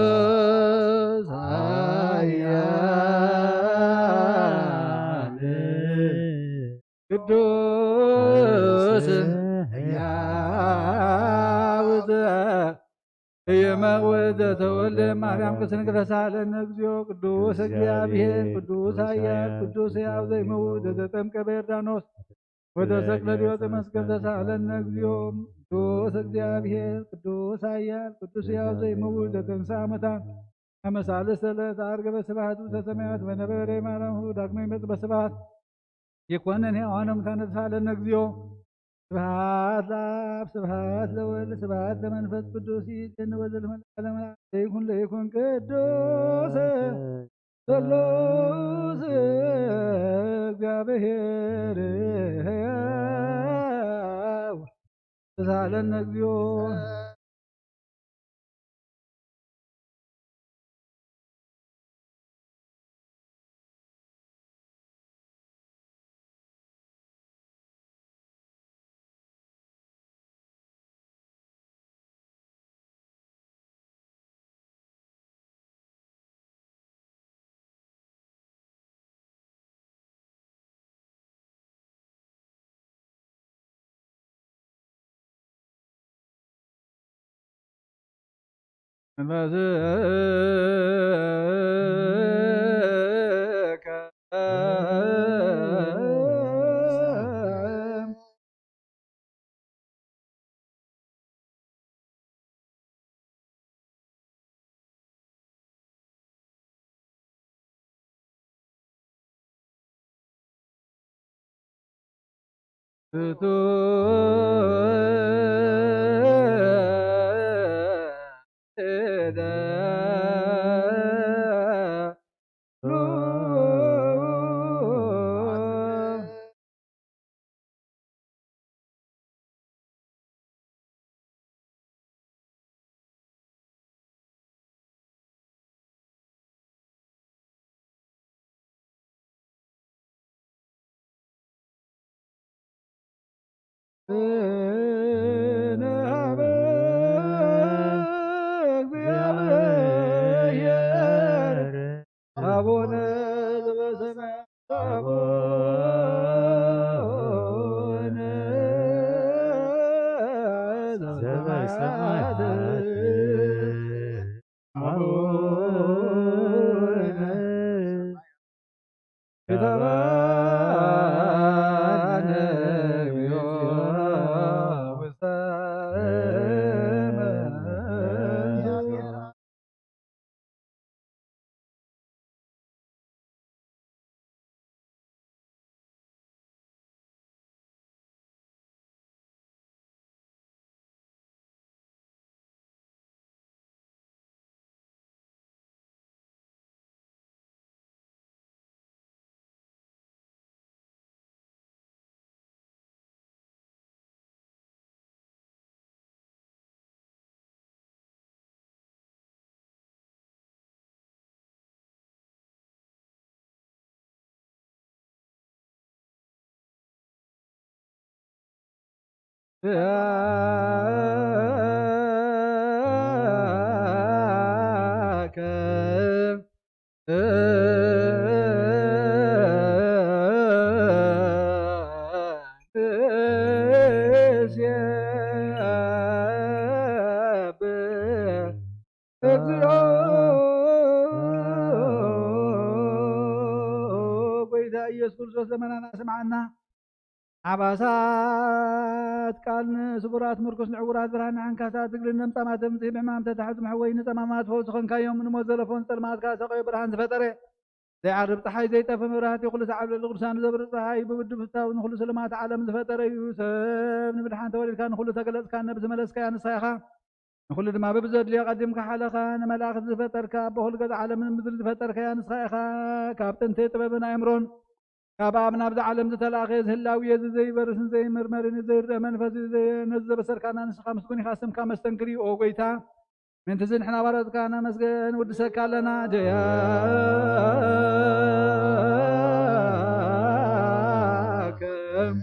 ቅዱስ ኃያል ቅዱስ ሕያው የመወዘ ተወልደ ማርያም ቅስንግረ ሳለነ እግዚኦ ቅዱስ እግዚአብሔር ቅዱስ ኃያል ቅዱስ ሕያው ዘይመውት ዘተጠምቀ በዮርዳኖስ ወተሰቅለ ዲዮጠ መስቀል ተሳለነ እግዚኦ ቅዱስ እግዚአብሔር ቅዱስ ኃያል ቅዱስ ሕያው ዘይመውት ዘተንሥአ እሙታን አመ ሣልስተ ዕለት ዐርገ በስብሐት ውስተ ሰማያት ወነበረ ማርያም ዳግመ ይመጽእ በስብሐት ይኰነን ሕያዋነ ሙታነ ተሳለነ እግዚኦ ስብሐት ለአብ ስብሐት ለወልድ ስብሐት ለመንፈስ ቅዱስ ይእዜሰ ወዘለዓለመ ይኩን ለይኩን ቅዱስ ስሉስ እግዚአብሔር ሕያው ተሳለነ እግዚኦ አቡነ ዘበሰማያት አቡነ ዘበሰማያት አቡነ ይትባረክ እግዚኦ ኢየሱስ ክርስቶስ ዘመናና ስምዓና ዓባሳት ቃል ስቡራት ምርኩስ ንዕውራት ብርሃን ዓንካሳት ትግልን ነምፃማት ምፅእ ብሕማም ተታሕዙ መሕወይ ንፀማማት ፈውስ ኮንካዮም ንሞት ዘለፎን ፀልማትካ ሰቀዮ ብርሃን ዝፈጠረ ዘይዓርብ ፀሓይ ዘይጠፍ መብራህቲ ኩሉ ሰዓብ ልዕሊ ቅዱሳን ዘብርቕ ፀሓይ ብውድብ ፍታዊ ንኩሉ ስልማት ዓለም ዝፈጠረ እዩ ሰብ ንምድሓን ተወሊድካ ንኩሉ ተገለፅካ ነብዚ መለስካ ንስኻይኻ ንኩሉ ድማ በብዘድልዮ ቀዲምካ ሓለኻ ንመላእክቲ ዝፈጠርካ በኩሉ ገዛ ዓለምን ምድሪ ዝፈጠርካ ያ ንስኻ ኢኻ ካብ ጥንቲ ጥበብን ኣእምሮን ካብ ኣብ ናብዚ ዓለም ዝተላኸ ዝህላዊ የዚ ዘይበርስን ዘይመርመርን ዘይርአ መንፈስ ነዚ ዘበሰርካና ንስኻ ምስጉን ኢኻ ስምካ መስተንክር ኦ ጎይታ ምንቲ ዝንሕና ባረትካ ነመስገን ውድሰካ ኣለና ጀያ ከም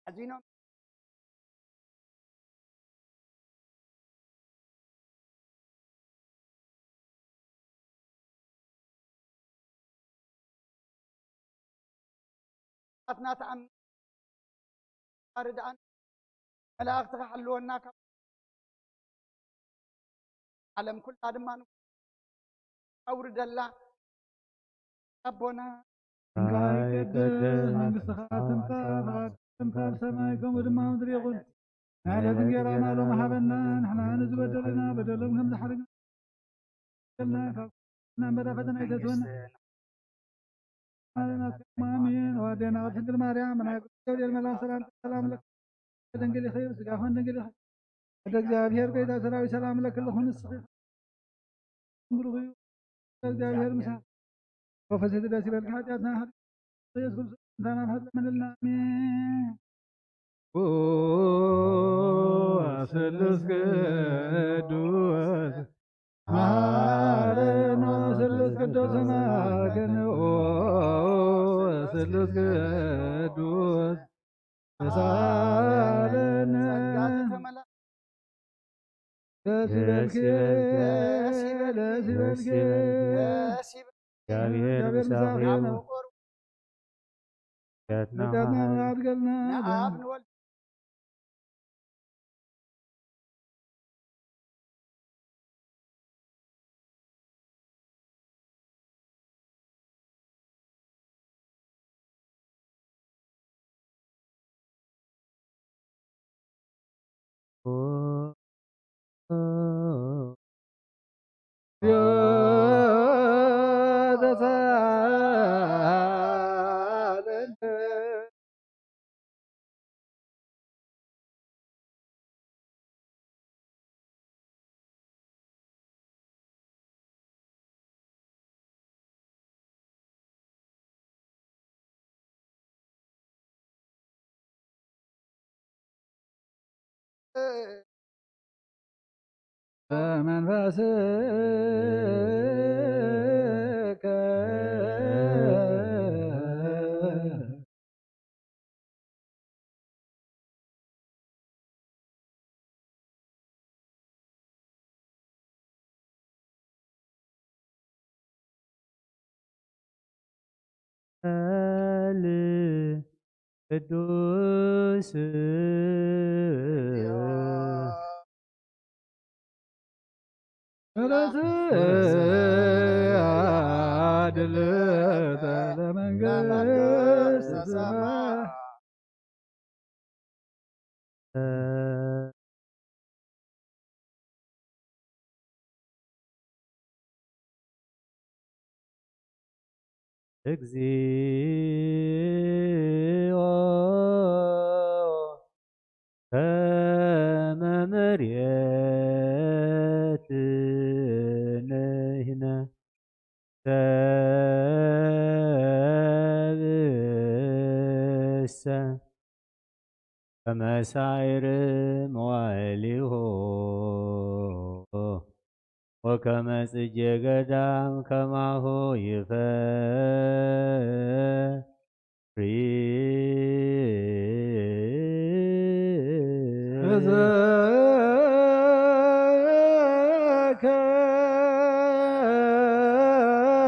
حزينهم أثناء تعم أرد أن ملاك حلونا علم كل هذا ما أورد الله ربنا تمثال سمايكم ودما مدري يقول على ذكرنا لو محبنا نحن نزبدلنا بدلهم كم زحرنا قلنا نمر فتنا يتسون آمين ودينا وتنقل مريم أنا قلت الملا سلام لك تنقل خير سقافن تنقل خير እግዚአብሔር ቆይታ ሰራዊ ሰላም ለክልኹን ንስኺ ምሩኽ እዩ እግዚአብሔር ምሳ ወፈሰት ደስ ይበልካ ኃጢአትና ኢየሱስ ክርስቶስ ናናት ለምንልና አሜን ስሉስ ቅዱስ ማረነ ስሉስ ቅዱስ ማርከነ ስሉስ ቅዱስ ተሳለነ በመንፈስከ ቅዱስ አድልተ ለመንግሥተ ሰማይ እግዚኦ ከመ መሬትንህነ ሰብእሰ ከመ ሳዕር መዋዕሊሁ ወከመ ጽጌ ገዳም ከማሁ ይፈሪ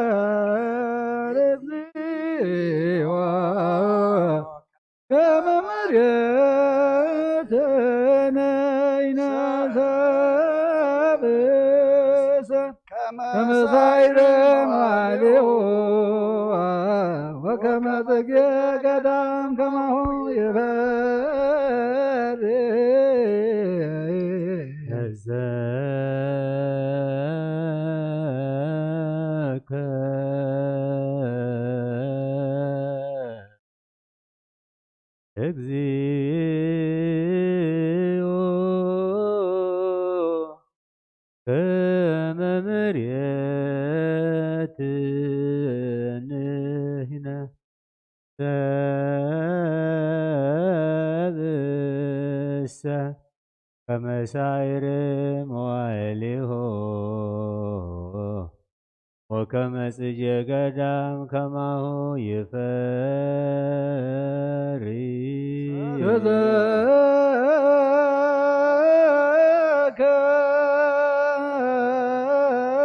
ተዘከር እግዚኦ ከመ መሬትንህነ ሰብእሰ ከመ ሳዕር መዋዕሊሁ ወከመ ጽጌ ገዳም ከማሁ ይፈሪ እግዚኦ ከመ መሬትንህነ ሰብእሰ ከመ ሳዕር መዋዕሊሁ ወከመ ጽጌ ገዳም ከማሁ ይፈሪ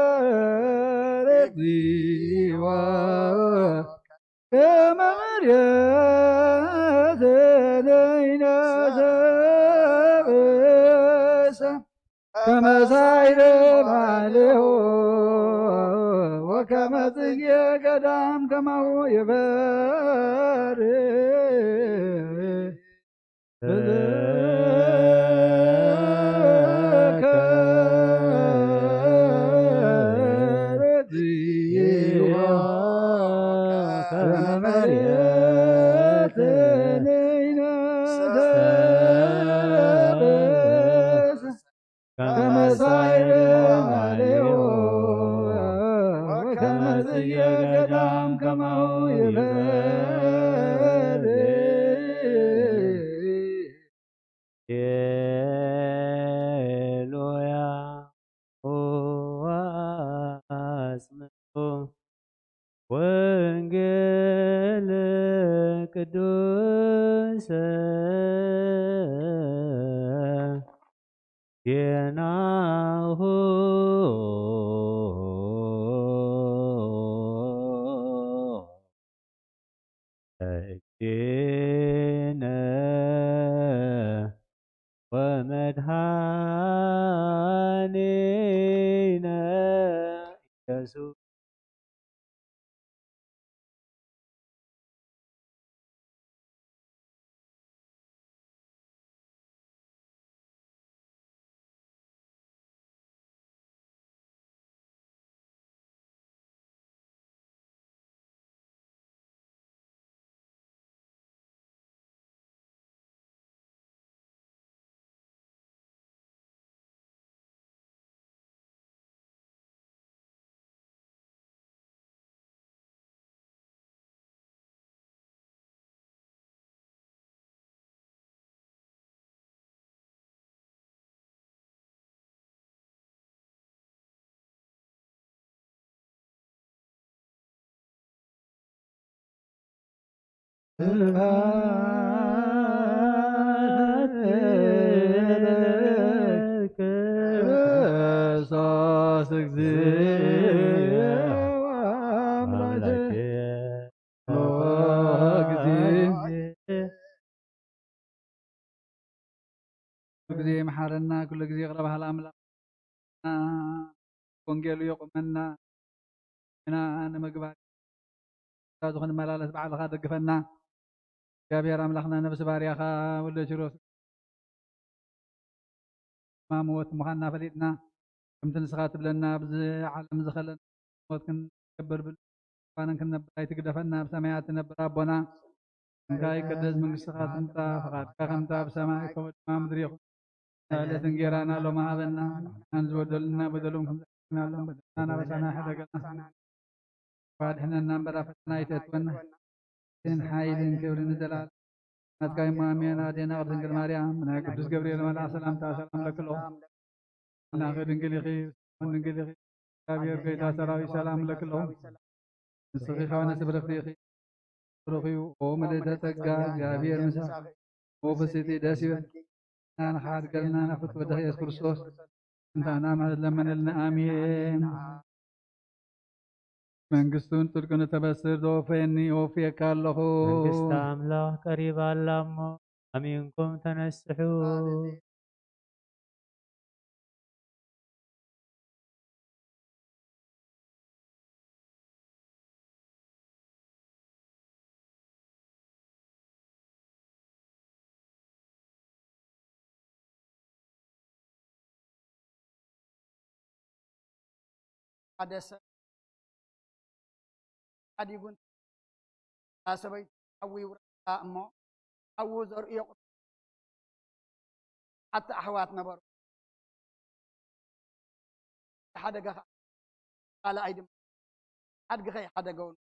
ተዘከር እግዚኦ ከመ መሬትንህነ ሰብእሰ ከመ ሳዕር መዋዕሊሁ ወከመ ጽጌ ገዳም ከማሁ ይፈሪ ተዘከር እግዚኦ ከመ መሬትንህነ ሰብእሰ ከመ ሳዕር መዋዕሊሁ ወከመ ጽጌ ገዳም ከማሁ ይፈሪ ሃሌሉያ ወአጽምዑ ወንጌል ቅዱስ ዜናሁ እግዚእነ ወመድኃኒነ ኢየሱስ ክርስቶስ እግዚእ አምላኬ ኩሉ ግዜ መሓረና ኩሉ ግዜ ቅረባህል ኣምላኽና ወንጌሉ ይቁመና ኢና ንምግባር ዝኾነ መላለስ ባዕልኻ ደግፈና እግዚአብሔር ኣምላኽና ነብሲ ባርያኻ ወለ ችሮስ ማሞት ምዃንና ፈሊጥና ከምቲ ንስኻ ትብለና ብዚ ዓለም ዝኸለና ሞት ክንገበር ብልባንን ክንነብር ኣይትግደፈና ብሰማያት ትነብር ኣቦና እንካ ይቅደስ መንግስትኻ ትምፃ ፈቃድካ ከምታ ብሰማይ ከምኡ ድማ ምድሪ ይኹን ናለት እንጌራና ሎማ ሃበና ኣን ዝበደሉና በደሎም ከምዘናሎም በደልና ናበሳና ሕደገና ዋድሕነና እምበራ ፈተና ይተትወና ን ሓይልን ክብርን ዘላለም ናትካይ ማሜን ኣዴና ቅድስት ድንግል ማርያም ናይ ቅዱስ ገብርኤል መልኣክ ሰላምታ ሰላም ለክሎ ናኸ ድንግል ኢኺ ድንግል ኢኺ እግዚአብሔር ጌታ ሰራዊት ሰላም ለክሎ ንስኺ ኸወነ ስብርኽቲ ኢኺ ረኺቡ ኦ ምልእተ ጸጋ እግዚአብሔር ምሳኻ ኦ ፍስቲ ደስ ይበልኪ ናንኻት ገልና ናፍት ወድኽ ኢየሱስ ክርስቶስ እንታና ማለት ለመነልና አሜን። መንግስቱን ጽድቁን ተበስር ዶፈኒ ኦፍየካ ኣለኹ መንግስቲ አምላክ ቀሪባ ኣላ እሞ ኣሚንኩም ተነስሑ ሓደ ሰብ ዓዲጉን ሰበይቲ ሓዊ ውረዳ እሞ ሓዊ ዘርእዮ ሓቲ ኣሕዋት ነበሩ ሓደገ ካልኣይ ድማ ሓድጊ ከይሓደገውን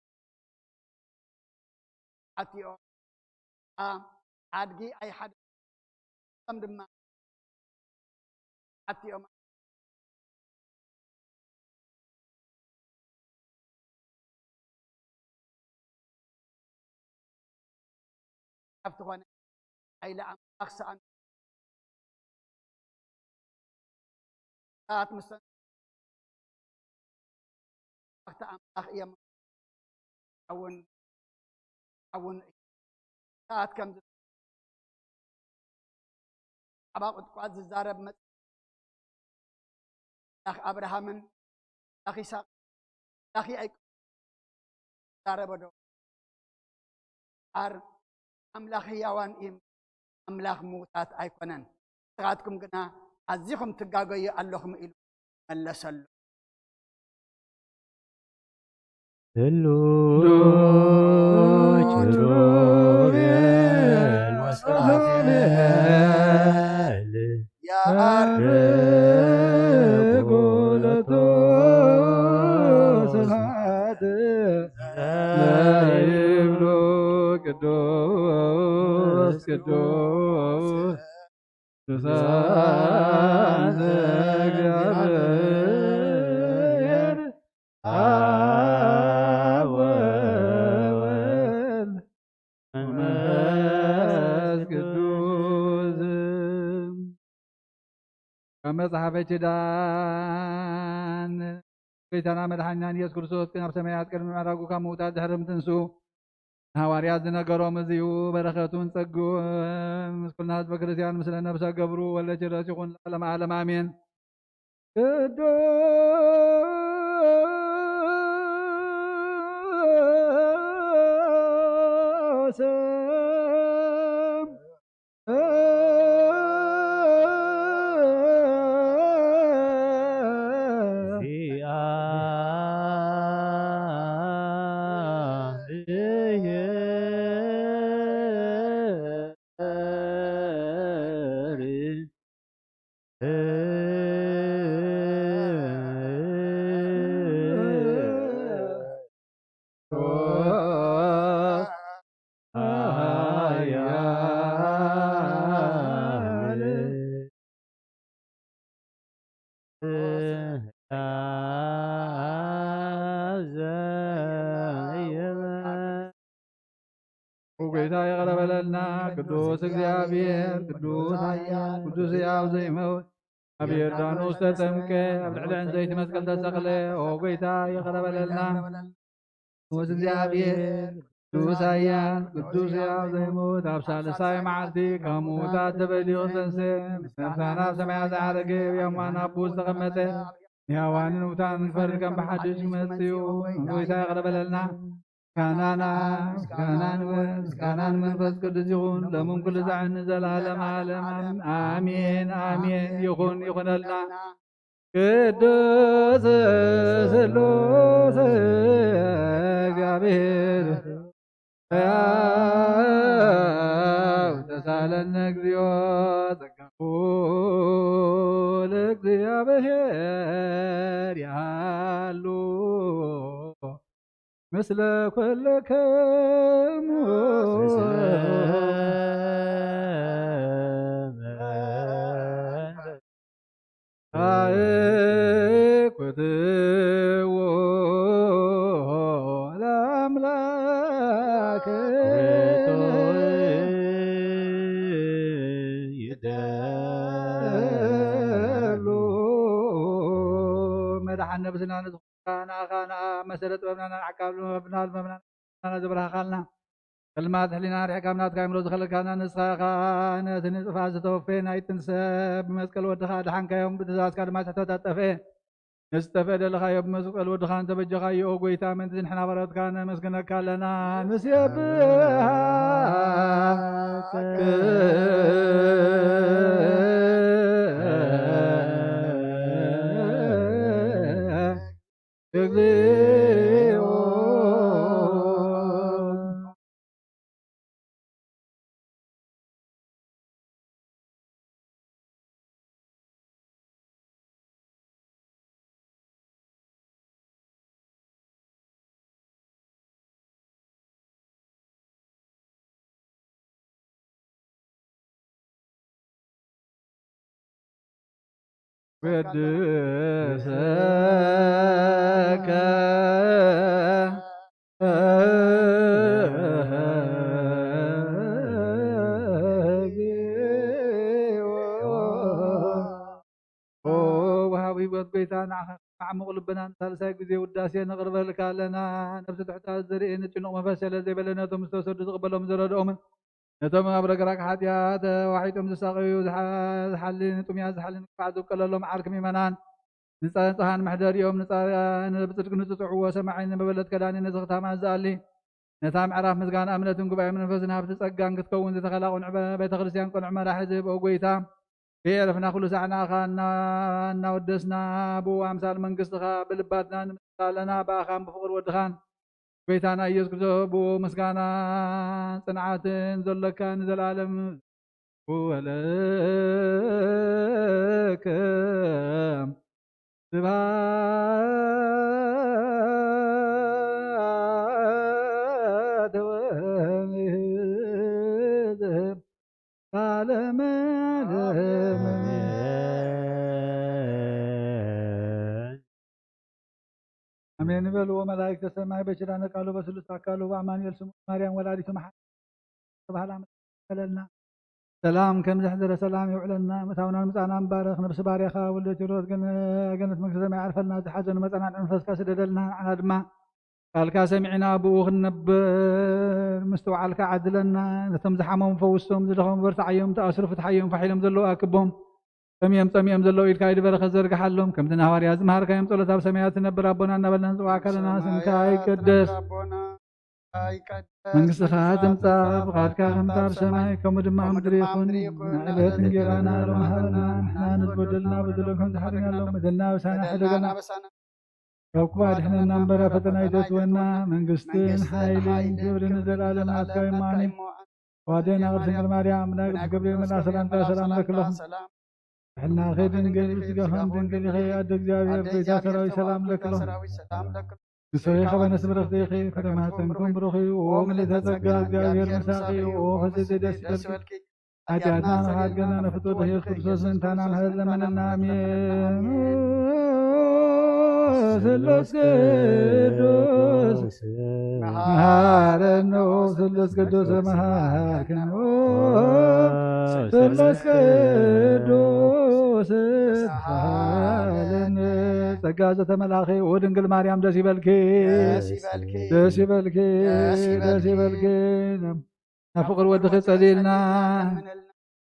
ሓቲኦ ሓድጊ ኣይሓደገም ድማ ሓቲኦም ኣብቲ ኾነ ሓይሊ ኣምላኽ ሰኣን ት ምስ ኣኽቲ ኣምላኽ እዮም እውን ሰዓት ከም ዓባ ቁጥቋጥ ዝዛረብ መጽላኽ ኣብርሃምን ላኽ ይስሐቅ ላኽ ያዕቆብ ዛረበ ዶ ኣምላኽ ህያዋን እዮም ኣምላኽ ምውታት ኣይኮነን ንስኻትኩም ግና ኣዝኹም ትጋገዩ ኣለኹም ኢሉ መለሰሉ ኪሩቤል ወሱራፌል ያርጉ ለስብሐት ይብሉ ቅዱስ ቅዱስ ቅዱሳን እግዚአብሔር አብ ወወልድ ወመንፈስ ቅዱስ ከመጽሐፈ ኪዳን ጌታና መድኃኒና ኢየሱስ ክርስቶስ ናብ ሰማያት ቅድሚ ምዕራጉ ካብ ምውጣት ድሕሪ ምትንሱ ሐዋርያት ዝነገሮም እዚዩ በረኸቱን ጸጉን ምስ ኩልና ህዝበ ክርስቲያን ምስለ ነብሰ ገብሩ ወለድ ችረስ ይኹን ለዓለመ ዓለም አሜን። ቅዱስ وقيتا يغلب لنا قدوس እግዚአብሔር ቅዱስ ኃያል ቅዱስ ሕያው ዘይመውት ኣብ ዮርዳኖስ ተጠምቀ ኣብ ልዕሊ ዕንጨይቲ መስቀል ተሰቕለ ወጎይታ ይቕረብ ለልና ቅዱስ እግዚአብሔር ቅዱስ ኃያል ቅዱስ ሕያው ዘይመውት ኣብ ሳልሳይ መዓልቲ ካብ ምውታት ተበሊቑ ተንሥእ ምስ ነፍሳና ኣብ ሰማያት ዝዓረገ ብየማን ኣቦ ዝተቐመጠ ሕያዋንን ሙታንን ክፈርድ ከም ብሓድሽ ክመጽእ እዩ ወጎይታ ይቕረብ ለልና ምስጋናን መንፈስ ቅዱስ ይኹን ሎምን ኩሉ ዛዕኒ ዘላለም ዓለም አሜን አሜን ይኹን ይኹነልና። ቅዱስ ስሉስ እግዚአብሔር ሕያው ተሳለነ እግዚኦ ጸጋሁ ለእግዚአብሔር ያሉ مثل كلكم كتو الأملاك يدلو مدحنا بسنا خانا مسألة وابننا عقاب المبنى زبرها خالنا كلمات حلينا رحكامنا تكاملو دخل كان نسخة خانة نصفها ستوفينا يتنسب مسكال ودخا دحان كيوم بتزاز كالما تتفي نستفيد لخا يوم مسكال ودخان تبجخا يوغويتا من تنحنا برد كان مسكنا كالنا نسيبها قدسك وهاوي بيتنا عمق لبنا ثالثا جزء وداسي نقرب لك لنا نفس تحتاج زرين تنو مفسل زي بلنا تمستوسد تقبلهم زرادهم نتم أبرقراك حديات وحيتم تساقي حلين تمياز حلين بعد كلهم عارك ميمنان نصان محضر يوم نصان بصدق نتطعوا سمعين ببلد كلاني نزغتها ما زالي نتام عراف مزغان أمنتم قبعي من نفسنا بتسقان كتكون تتخلاقون بيت خرسيان كون عمر حزب وقويتا بيعرفنا كل ساعنا خاننا ودسنا بو أمثال من قصدها بلباتنا نمثالنا بأخام بفقر ودخان بيتانا يسكتو بو مسكانا صنعاتن زلكان زلالم ولك سبات ومهد عالم أمين بلو ملائكة السماء بشرانك قالوا بسلوس قالوا وأمان يلسم مريم ولادة محمد سبحان الله سلام كم زحزر سلام يعلنا متاونا متانا مبارك نفس باريخا ولدت روز قنت مكسر ما يعرف لنا حاجة متانا نفس كاسر دلنا على دماء قال كاسمعنا أبوه النبر مستوى على عدلنا تمزح عمهم فوستهم زلهم برتعيهم تأسرف تحيهم فحيلهم زلوا أكبهم تميم زلوا إلكايد برخ زرق حلهم كم تنهار يا زمهر كيم طلت بسميات نبر ربنا نبلنا نزوع كلنا سنكاي قدس منقص خاتم طاب قاد كاغم طار سماي كم دماء مدري يكون نعلت نجرانا رمهرنا نحنا نتبدلنا بدلكم تحرنا لهم بدلنا وسانا حدقنا كوكباد احنا نمبر فتنا يتسونا منقصتين حايلين جبر نزل على ناسكا إيماني وادينا غرسين الماريام ناقب قبل من سلام سلام لك لهم احنا خير نقل سقفهم تنقل خي أدك جاوية بيتا سراوي سلام لك لهم نسوي خبا نسبر اخديخي فرما تنكم بروخي وملي تتقى جاوية المساقي وخزيد دسكالكي أجادنا نحاد قلنا نفتو تهيس قرصوص انتانا نحد لمن النامين سلوس قدوس نهار النو سلوس መንፈስ ቅዱስ መሃርክን መንፈስ ቅዱስ ሃለን ጸጋ ዘተመላኺ ወድንግል ማርያም ደስ ይበልኪ ደስ ይበልኪ ደስ ይበልኪ ናፍቅር ወድኺ ጸሊልና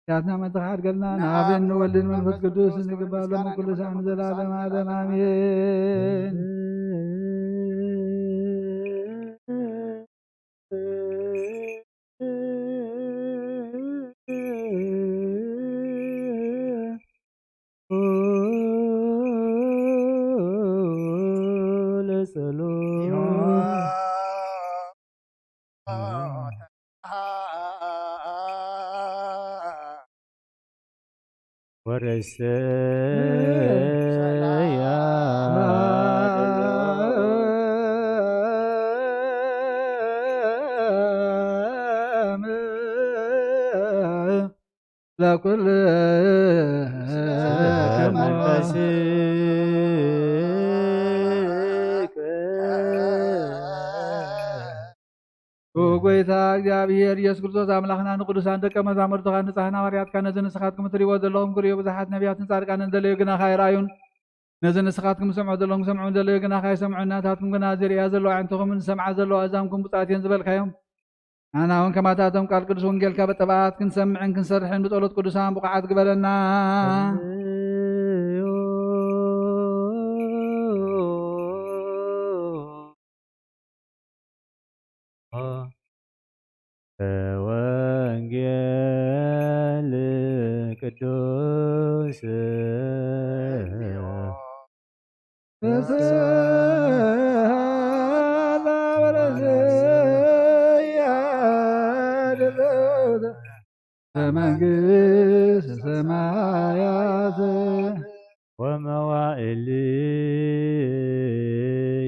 ያትና መተኻድ ገልና ናብን ወልድን መንፈስ ቅዱስ ንግባሎም ኩሉ ሰዓት ንዘላለም ዓለም አሜን። ወረሰያ ለኩል መንፈስ ጎይታ እግዚአብሔር ኢየሱስ ክርስቶስ አምላኽና ንቅዱሳን ደቀ መዛሙርትኻ ንጻሕና ሐዋርያትካ ነዚ ንስኻትኩም እትሪእዎ ዘለኹም ክሪኡ ብዙሓት ነቢያትን ጻድቃንን ዘለዩ ግና ካይረአዩን ነዚ ንስኻትኩም ሰምዑ ዘለኹም ሰምዑን ዘለዩ ግና ካይሰምዑን ናታትኩም ግና ዝርያ ዘለዋ ዓይንትኹምን ሰምዓ ዘለዋ እዛምኩም ብፅዓት እየን ዝበልካዮም ኣና እውን ከማታቶም ቃል ቅዱስ ወንጌልካ በጠባት ክንሰምዕን ክንሰርሕን ብጸሎት ቅዱሳን ብቕዓት ግበለና ወንጌል ቅዱስ መንግሥተ ሰማያት ወመዋዕል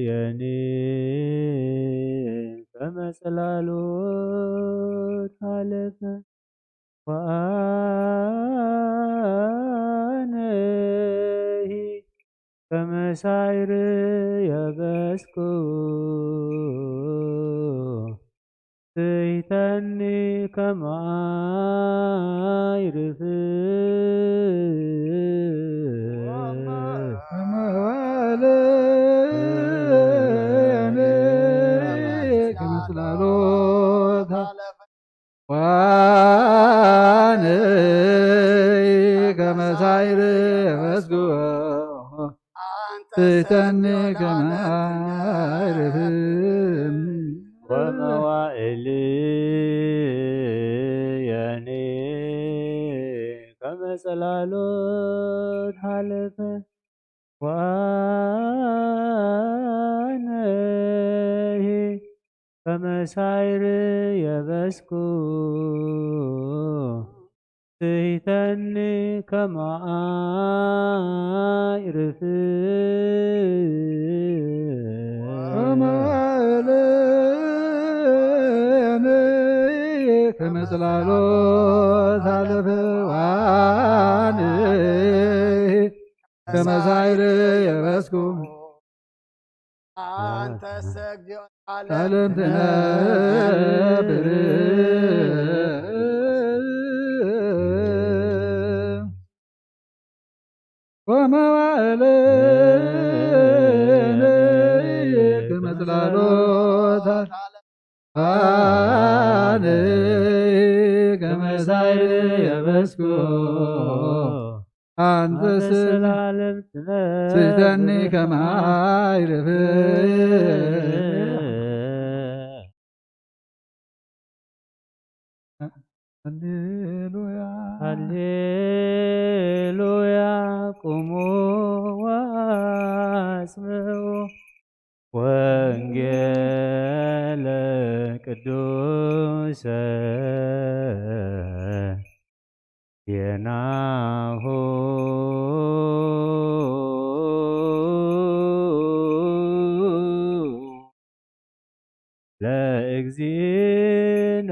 የኒ በመጽላሎት አለፈ ወአነሂ ከመሳይር የበስኩ ስይተኒ ከማይርፍ ከመጽላሎት ወአነሂ ከመሳይር የበስኩ ስይተኒ ከማይርፍ ወመዋዕል የኒ ከመጽላሎት አለፈ ወአነሂ ከመሳይር የበስኩ ስይተኒ ከማይርፍ ከመጽላሎት አለፈ ወአነሂ ከመሳይር የበስኩ አንተ ሰግድ ዓለም ትነብር ወመዋዕል ከመጽላሎት ወአነሂ ከመሳይር የበስኩ አንተ ለዓለም ስይተኒ ከማይርፍ ሃሌሉያ ሃሌሉያ ቁሙ ወአጽምዑ ወንጌለ ቅዱሰ የናሁ ለእግዚእነ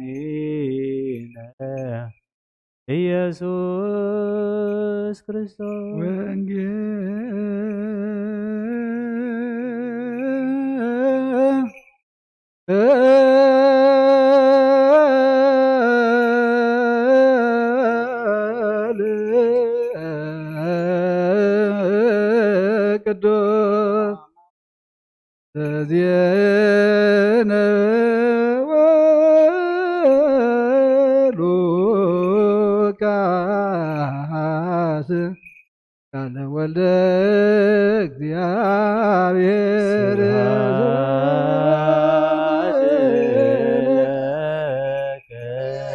ወመድኃኒነ ኢየሱስ ክርስቶስ ወንጌል ቅዱስ ተዜነ ወሉቃስ ቃለ ወልደ እግዚአብሔር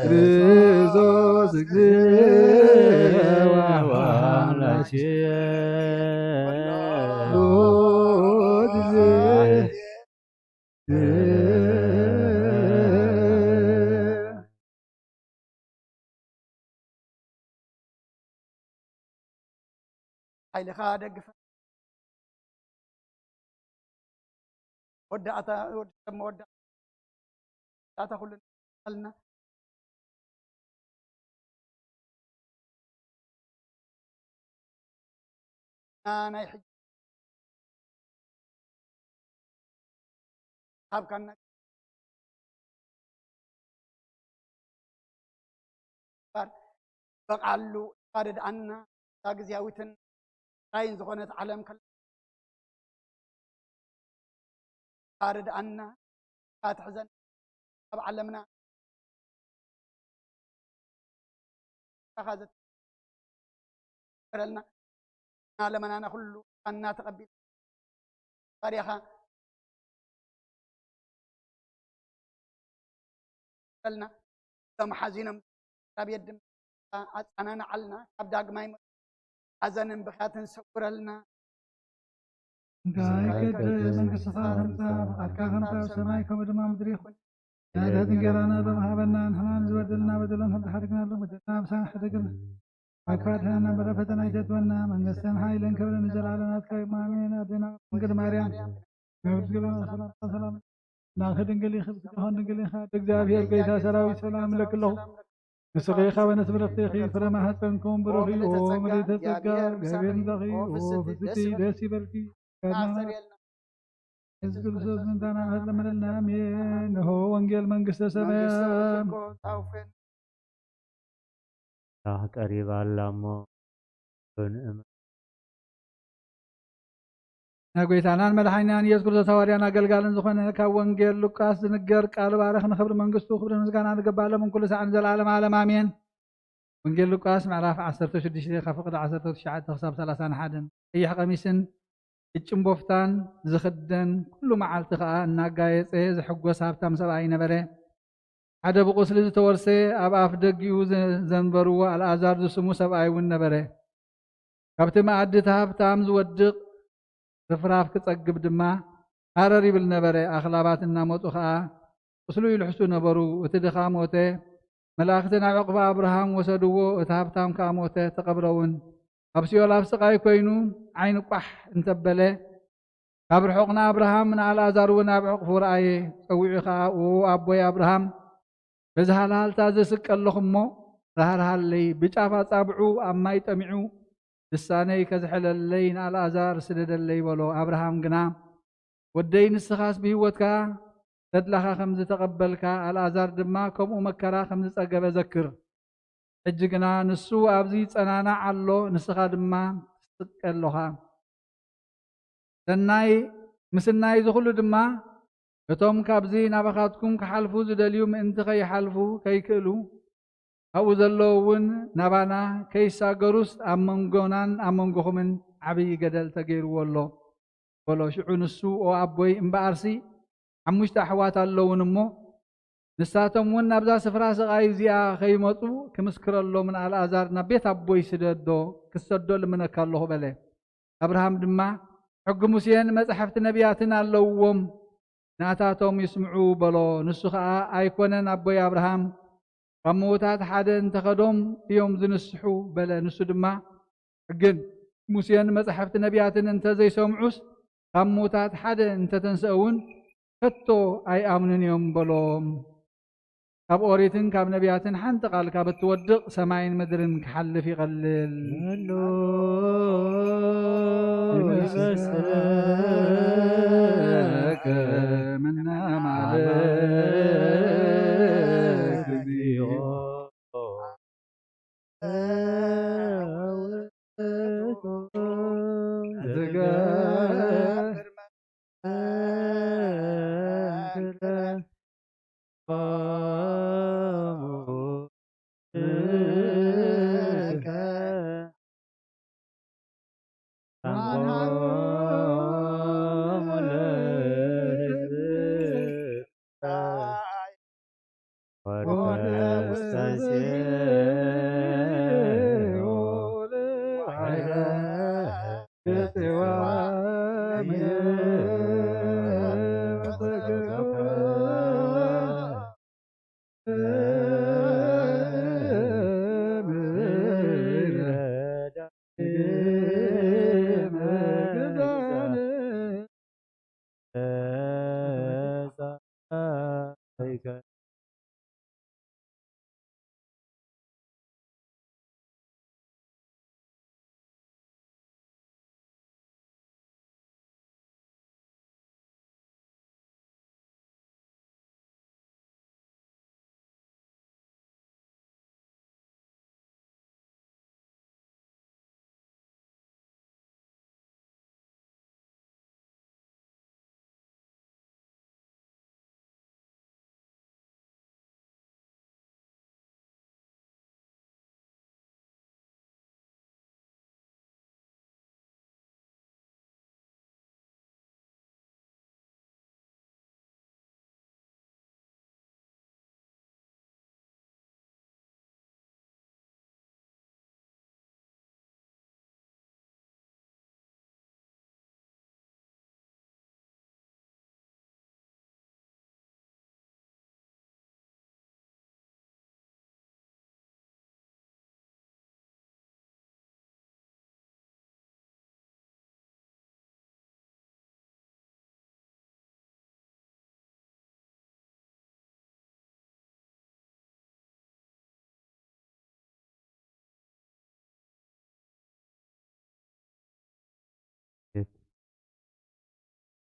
ክርስቶስ እግዚእ ወአምላክ ሓይልኻ ደግፈ ወዳእታ ወዳእታ ኩሉ አልና ናይ ሕጂ ካብካና በቃሉ ካደድአና ግዝያዊትን ራይን ዝኾነት ዓለም ካደድአና ካትሕዘን ኣብ ዓለምና ካዘት ከለልና ዓለምናና ኩሉ ካና ተቀቢል ታሪኻ ከለና ተመሓዚኖም ካብ የድም ኣፃናና ዓልና ካብ ዳግማይ حزن بخات سورلنا قايد من قصفات أركاهم تاو سمايكم ودمام دريخون يا ذات قرانا بمهابنا نحن زودلنا بدلون هل حرقنا لهم بدلنا بسان حرقنا وكفاتنا برفتنا يتدونا من قسم حايلن كبر نزل على ناتك إمامين أدنا من قد ماريان نقول سلام ناخد نقلي خبز هون نقلي خاتك جابير قيتا سراوي سلام لك الله نسقيخا ونسبر اختيخي فرما حسنكم بروخي ومريت الزقا قابين دخي وفتتي داسي بركي كان يزقل سوز من دانا هذا من النامين هو وانجل من قصة سمام راح قريب علامو بنعم نقويتانان مدحينان يذكر تواریانا قلقالن زخونه کا وانجيل لوقاس نگر قال بارخ نخبر منغستو خبر نزغانا نقباله من كل ساعه نزل العالم عالم امين وانجيل لوقاس معراف 16 خفقد 19 اي قميسن እጭምቦፍታን ዝኽደን ኩሉ መዓልቲ ከዓ እናጋየፀ ዝሕጎስ ሃብታም ሰብኣይ ነበረ ሓደ ብቁስሊ ዝተወርሰ ኣብ ኣፍ ደጊኡ ዘንበርዎ አልዓዛር ዝስሙ ሰብኣይ እውን ነበረ ካብቲ መኣድቲ ሃብታም ዝወድቕ ፍርፍራፍ ክጸግብ ድማ ሃረር ይብል ነበረ ኣኽላባት እናመፁ ከዓ ቁስሉ ይልሕሱ ነበሩ እቲ ድኻ ሞተ መላእክቲ ናብ ዕቁባ አብርሃም ወሰድዎ እቲ ሃብታም ከዓ ሞተ ተቀብረውን ኣብ ሲኦል ኣብ ስቃይ ኮይኑ ዓይኑ ቋሕ እንተበለ ካብ ርሑቕና አብርሃም ንኣልዓዛር እውን ኣብ ዕቑፉ ረኣየ ፀዊዑ ከዓ ኣቦይ አብርሃም በዚ ሃልሃልታ ዘስቀለኹ እሞ ራህርሃለይ ብጫፍ ኣጻብዑ ኣብ ማይ ጠሚዑ ልሳነይ ከዝሕለለይ ንኣልዓዛር ስደደለይ በሎ አብርሃም ግና ወደይ ንስኻስ ብሂወትካ ተድላኻ ከም ዝተቐበልካ አልዓዛር ድማ ከምኡ መከራ ከም ዝጸገበ ዘክር ሕጂ ግና ንሱ ኣብዚ ፀናናዕ ኣሎ ንስኻ ድማ ትስቀለኻ ሰናይ ምስናይ ዝኹሉ ድማ እቶም ካብዚ ናባኻትኩም ክሓልፉ ዝደልዩ ምእንቲ ከይሓልፉ ከይክእሉ ኣብኡ ዘለዉ እውን ናባና ከይሳገሩስ ኣብ መንጎናን ኣብ መንጎኹምን ዓብዪ ገደል ተገይርዎ ኣሎ በሎ ሽዑ ንሱ ኦ ኣቦይ እምበኣርሲ 5 ኣሕዋት ኣለውን እሞ ንሳቶም እውን ናብዛ ስፍራ ስቃይ እዚኣ ከይመፁ ክምስክረሎም ንኣልዓዛር ናብ ቤት ኣቦይ ስደዶ ክሰዶ ልምነካ ኣለኹ በለ አብርሃም ድማ ሕጊ ሙሴን መፅሓፍቲ ነቢያትን ኣለውዎም ናታቶም ይስምዑ በሎ ንሱ ከዓ ኣይኮነን ኣቦይ አብርሃም ካብ ምዉታት ሓደ እንተኸዶም እዮም ዝንስሑ በለ ንሱ ድማ ሕግን ሙሴን መፅሓፍቲ ነቢያትን እንተዘይሰምዑስ ካብ ምዉታት ሓደ እንተተንስአውን ከቶ ኣይኣምኑን እዮም በሎም ካብ ኦሪትን ካብ ነቢያትን ሓንቲ ቃል ካብ እትወድቕ ሰማይን ምድርን ክሓልፍ ይቐልል ይመስለከ ምና ማለክ እግዚኦ ዝገብር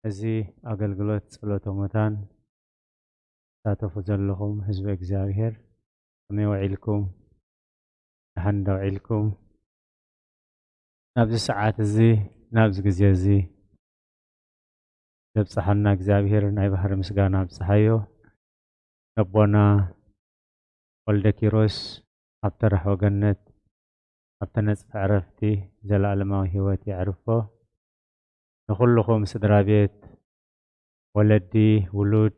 እዚ ኣገልግሎት ጸሎተ ሙታን ተሳተፉ ዘለኹም ህዝቢ እግዚኣብሔር ከመይ ውዒልኩም ድሓን ውዒልኩም ናብዚ ሰዓት እዚ ናብዚ ግዜ እዚ ዘብፅሐና እግዚኣብሔር ናይ ባህሪ ምስጋና ኣብፅሓዮ ኣቦና ወልደ ኪሮስ ኣብ ተረፍ ወገነት ኣብ ተነፅፍ ዕረፍቲ ዘለኣለማዊ ሂወት የዕርፎ ንኹልኹም ስድራ ቤት ወለዲ ውሉድ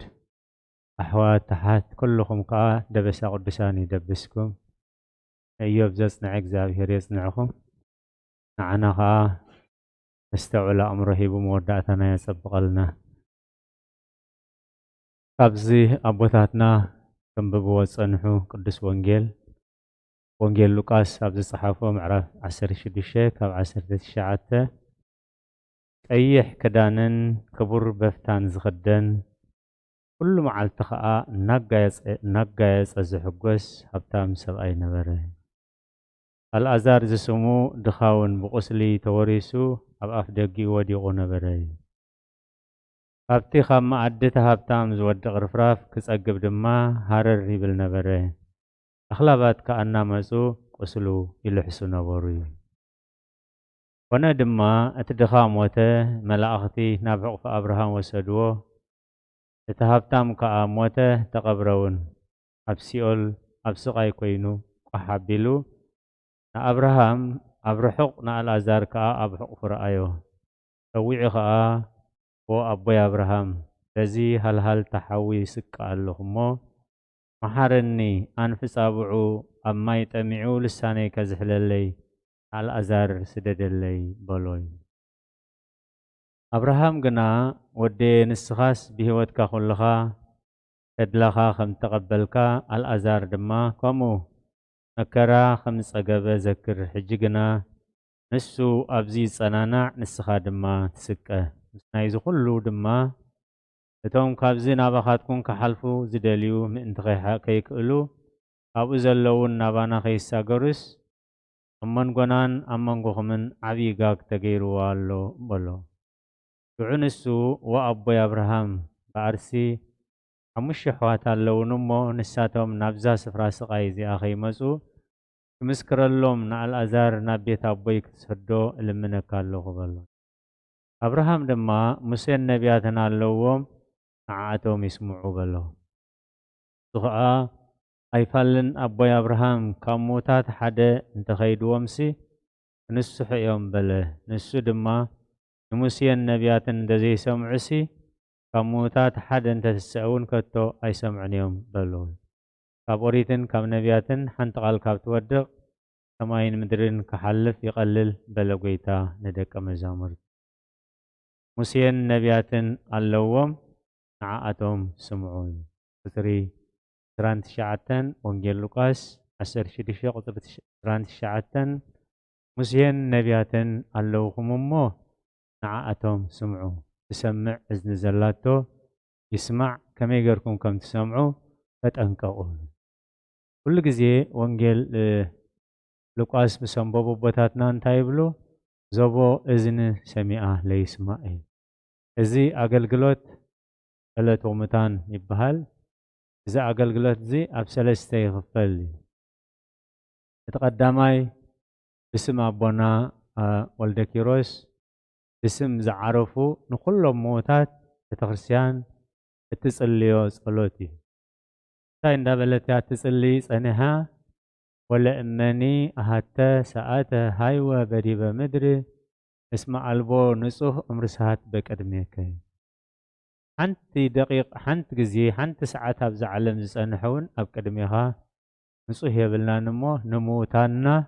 ኣሕዋት ተሓት ኩልኹም ከዓ ደበሳ ቅዱሳን ይደብስኩም ኢዮብ ዘጽንዕ እግዚኣብሔር የጽንዕኹም ንዓና ከዓ መስተውዕል ኣእምሮ ሂቡ መወዳእታና የጸብቐልና ካብዚ ኣቦታትና ከንብብዎ ዝጸንሑ ቅዱስ ወንጌል ሉቃስ ኣብ ዝጸሓፎ ምዕራፍ 16 ካብ 19 ቀይሕ ክዳንን ክቡር በፍታን ዝኽደን ኩሉ መዓልቲ ከዓ እናጋየፀ ዝሕጎስ ሃብታም ሰብኣይ ነበረ። ኣልዓዛር ዝስሙ ድኻውን ብቁስሊ ተወሪሱ ኣብ ኣፍ ደጊኡ ወዲቑ ነበረ። ካብቲ ካብ መኣድቲ ሃብታም ዝወድቕ ርፍራፍ ክጸግብ ድማ ሃረር ይብል ነበረ። ኣኽላባት ከዓ እናመፁ ቁስሉ ይልሕሱ ነበሩ እዩ። ኮነ ድማ እቲ ድኻ ሞተ መላእኽቲ ናብ ሕቑፊ ኣብርሃም ወሰድዎ እቲ ሃብታም ከዓ ሞተ ተቐብረውን ኣብ ሲኦል ኣብ ስቓይ ኮይኑ ቋሕ ኣቢሉ ንኣብርሃም ኣብ ርሑቕ ንኣልዓዛር ከዓ ኣብ ሕቑፉ ረኣዮ ሰዊዑ ከዓ ዎ ኣቦይ ኣብርሃም በዚ ሃልሃል ተሓዊ ይስቃ ኣለኹ እሞ መሓረኒ ኣንፊ ጻብዑ ኣብ ማይ ጠሚዑ ልሳነይ ከዝሕለለይ ኣልዓዛር ስደደለይ በሎይ ኣብርሃም ግና ወደየ ንስኻስ ብሂወትካ ኩልኻ ተድላኻ ከም ተቐበልካ ኣልዓዛር ድማ ከምኡ መከራ ከም ዝጸገበ ዘክር ሕጂ ግና ንሱ ኣብዚ ይጸናናዕ ንስኻ ድማ ትስቀ ምስ ናይዚ ኩሉ ድማ እቶም ካብዚ ናባኻትኩም ክሓልፉ ዝደልዩ ምእንቲ ከይክእሉ ኣብኡ ዘለውን ናባና ከይሳገሩስ ኣብ መንጎናን ኣብ መንጎኹምን ዓብዪ ጋግ ተገይርዎ ኣሎ በሎ ሽዑ ንሱ ወኣቦይ ኣብርሃም ብኣርሲ 5 ኣሕዋት ኣለውን እሞ ንሳቶም ናብዛ ስፍራ ስቓይ እዚኣ ከይመፁ ክምስክረሎም ንኣልዓዛር ናብ ቤት ኣቦይ ክትሰዶ እልምነካ ኣለኹ በሎ أبراهام دما موسى نبياتنا اللوم نعاتهم يسمعوا بلو تخا أيفلن أبوي أبراهام كموتات حدا انت خيدوهم سي نسح يوم بله نسو دما موسى نبياتن دزي سمعسي كموتات حدا انت تسعون كتو أي سمعنيهم بلو كابوريتن كاب نبياتن حنت قال كاب تودق سماين مدرين كحلف يقلل بلغيتا ندك مزامر موسين نبياتن اللوم نعاتهم سمعون بطري ترانت شعاتن ونجل لوكاس أسر شديشة قطر ترانت شعاتن موسين نبياتن اللوهم مو نعاتهم سمعون تسمع إذن زلاتو يسمع كما يقركم كم تسمعوا فتأنكوه كل جزء ونجل لوكاس مسمبو بوتاتنا انتايبلو زبو إذن سميعه ليسمعه إذي أقلقلوت ألا تومتان يبهال إذا أقلقلوت زي أبسلسته يغفل تقدماي اسم أبونا والدكيروس اسم زعرفو نقول موتات تخرسيان تسأليو صلوتي تاين دابلتها تسألي سنها ولا إماني أهتا ساعتا هايوا بريبا مدري اسمع البو نصوه أمر ساعات بك أدميكي حنت دقيق حنت جزي حنت ساعتها بزعلم زسانحون أبك أدميها نصوه يبلنا نموتانا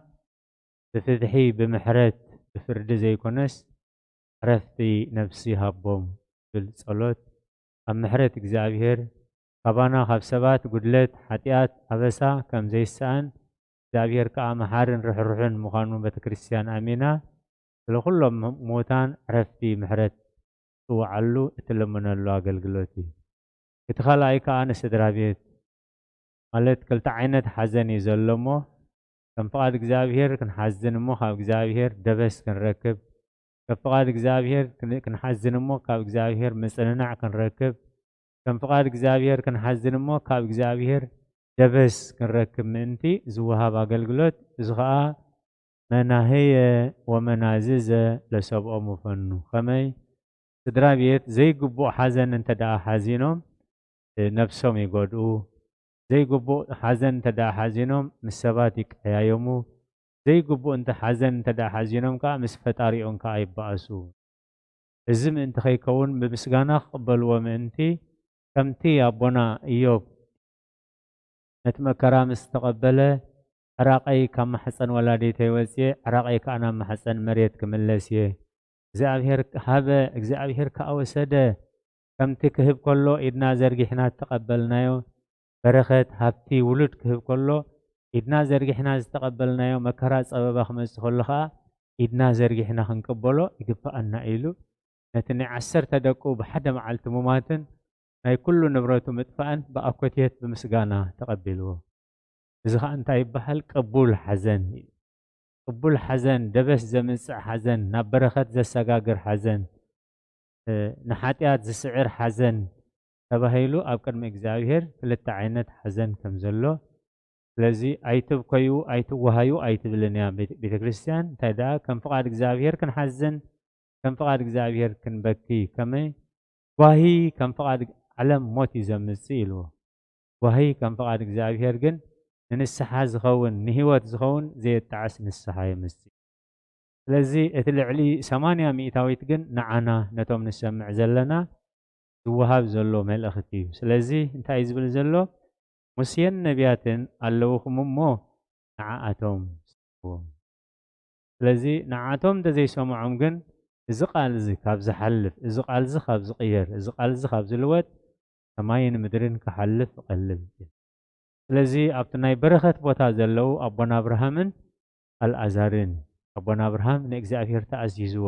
بفتحي بمحرات بفرد زي كونس عرفتي نفسي هابوم بالصلوت أم محرات إجزابير قبانا خبسبات قدلت حتيات أبسا كم زي السان إجزابير كأمحارن روحن مخانون بتكريستيان أمينة لكل موتان عرفتي محرات وعلو اتلمنا اللو أقلقلوتي اتخال أيكا أنا سدرابيت قالت كلتا عينت حزني زلمو كم فقاد إجزابير كن حزن مو خاب إجزابير دبس كن ركب كم فقاد إجزابير كن حزن مو خاب إجزابير مسلنع كن ركب كم فقاد إجزابير كن حزن مو خاب إجزابير دبس كن ركب منتي زوها بأقلقلوت زغاء مناهية ومناززة لسبع مفنو خمي سدرابيت زي قبو حزن انت دا حزينهم نفسهم يقولوا زي قبو حزن انت دا حزينهم مسباتك ايامو زي قبو انت حزن انت دا حزينهم كا مسفتاريون كا يبعسو ازم انت خيكون بمسغانا قبل ومنتي كمتي يا بنا ايوب نتمكرا مستقبله عراقي كم حسن ولاديتي وزي عراقي كأنا محسن مريت كملسيه እግዚአብሔር ሀበ እግዚአብሔር ከአወሰደ ከምቲ ክህብ ከሎ ኢድና ዘርጊሕና ተቀበልናዮ በረኸት ሃብቲ ውሉድ ክህብ ከሎ ኢድና ዘርጊሕና ዝተቀበልናዮ መከራ ፀበባ ክመጽእ ከሎ ከዓ ኢድና ዘርጊሕና ክንቅበሎ ይግባአና ኢሉ ነቲ ናይ 10 ደቁ ብሓደ መዓልቲ ሙማትን ናይ ኩሉ ንብረቱ ምጥፋእን ብኣኮቴት ብምስጋና ተቀቢልዎ እዚ ከዓ እንታይ ይበሃል ቅቡል ሓዘን ቅቡል ሓዘን ደበስ ዘምጽእ ሓዘን ናብ በረኸት ዘሰጋግር ሓዘን ንሓጢያት ዝስዕር ሓዘን ተባሂሉ ኣብ ቅድሚ እግዚአብሔር ክልተ ዓይነት ሓዘን ከም ዘሎ ስለዚ ኣይትብከዩ ኣይትወሃዩ ኣይትብልን እያ ቤተክርስትያን እንታይ ደኣ ከም ፍቃድ እግዚአብሔር ክንሓዝን ከም ፍቃድ እግዚአብሔር ክንበኪ ከመይ ጓሂ ከም ፍቃድ ዓለም ሞት እዩ ዘምጽእ ኢልዎ ጓሂ ከም ፍቃድ እግዚአብሔር ግን ንንስሓ ዝኸውን ንህይወት ዝኸውን ዘየጣዓስ ንስሓ የምጽእ ስለዚ እቲ ልዕሊ 80 ሚእታዊት ግን ንዓና ነቶም ንሰምዕ ዘለና ዝወሃብ ዘሎ መልእኽቲ እዩ ስለዚ እንታይ ዝብል ዘሎ ሙሴን ነቢያትን ኣለውኹም እሞ ንዓኣቶም ስምዕዎም ስለዚ ንዓኣቶም እንተዘይሰምዖም ግን እዚ ቃል እዚ ካብ ዝሓልፍ እዚ ቃል እዚ ካብ ዝቕየር እዚ ቃል እዚ ካብ ዝልወጥ ሰማይን ምድርን ክሓልፍ ይቐልል ስለዚ ኣብቲ ናይ በረኸት ቦታ ዘለው ኣቦና አብርሃምን አልዓዛርን ኣቦና አብርሃም ንእግዚአብሔር ተኣዚዝዎ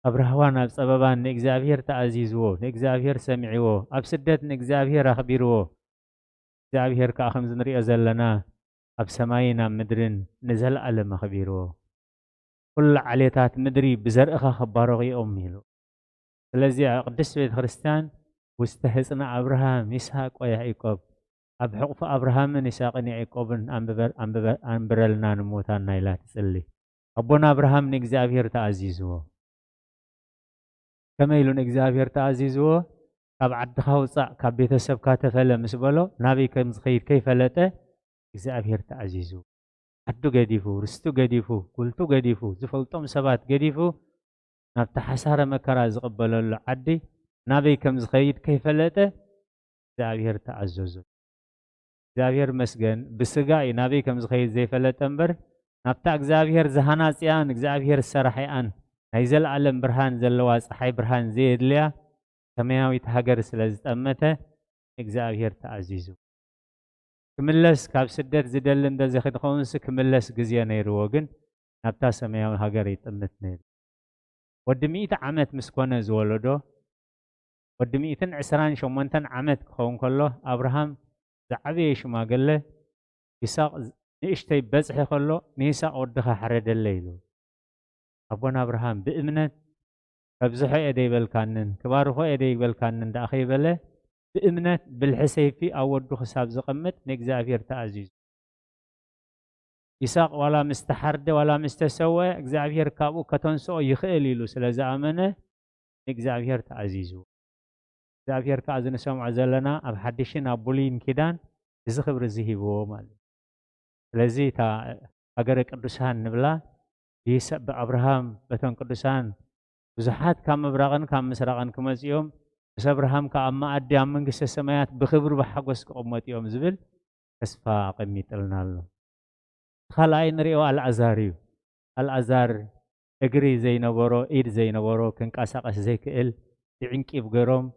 አብርሃዋን ኣብ ፀበባን ንእግዚአብሔር ተኣዚዝዎ ንእግዚአብሔር ሰሚዕዎ ኣብ ስደት ንእግዚአብሔር ኣኽቢርዎ እግዚአብሔር ከዓ ከም ዝንሪኦ ዘለና ኣብ ሰማይን ኣብ ምድርን ንዘለኣለም ኣኽቢርዎ ኩሉ ዓሌታት ምድሪ ብዘርእኻ ክባረኹ እዮም ኢሉ ስለዚ ኣብ ቅድስት ቤተ ክርስቲያን ውስተ ህፅና አብርሃም ይስሐቅ ወያዕቆብ ኣብ ሕቑፉ አብርሃምን ይስሐቅን ያዕቆብን አንብረልና ንሞታና ኢላ ትጽሊ ኣቦና አብርሃም ንእግዚአብሔር ተኣዚዝዎ كما يلون إجزابير تعزيزه كاب عدها وصع كاب بيتسب كاتفلا مسبلو نبي كم خير كيف لته إجزابير تعزيزه عدو قديفو رستو قديفو قلتو قديفو زفلتم سبات قديفو نبت حسار مكراز قبل العدي نبي كم خير كيف لته إجزابير تعززه إجزابير مسجن بسجاي نبي كم خير زي فلتنبر نبت إجزابير زهاناتيان إجزابير السرحيان هيزل علم برهان زلواز حي برهان زيد ليا سماوي تهجر سلازت أمته إجزابير تعزيزه كملس كاب سدر زدلن ده زخد خونس كملس جزيا نيروجن نبتا سماوي هجر يتأمتني ودميت عمت مسكونة زولدو ودميتن عسران شومنتن عمت خون كله أبراهام زعبي شو ما قال له يساق نيشتي بزح كله نيساق ودخا حرد الليل أبونا أبراهام بإمنة فبزحوا يدي بالكانن كباروا يدي بالكانن داخل بله بإمنة بالحسيفي أو ودو حساب زقمت نجزافير تعزيز يساق ولا مستحرد ولا مستسوى جزافير كابو كتنسو يخيلي له سلازا أمنه نجزافير تعزيزه جزافير كازن سمع زلنا أب حدشين أبولين كدان يزخبر الزهيبو مال لذي تا أجرك الرسان نبلا يسب أبراهام بتون قدسان بزحات كم مبرغن كم مسرغن كمز يوم بس أبراهام كأما أدي أمن قصة السمايات بخبر بحقوس كأمة يوم زبل كسفا قميت لنا خلاين ريو العزار أجري زي نورو إيد زي نورو كن كاساقس زي كإل يعنك يبقرهم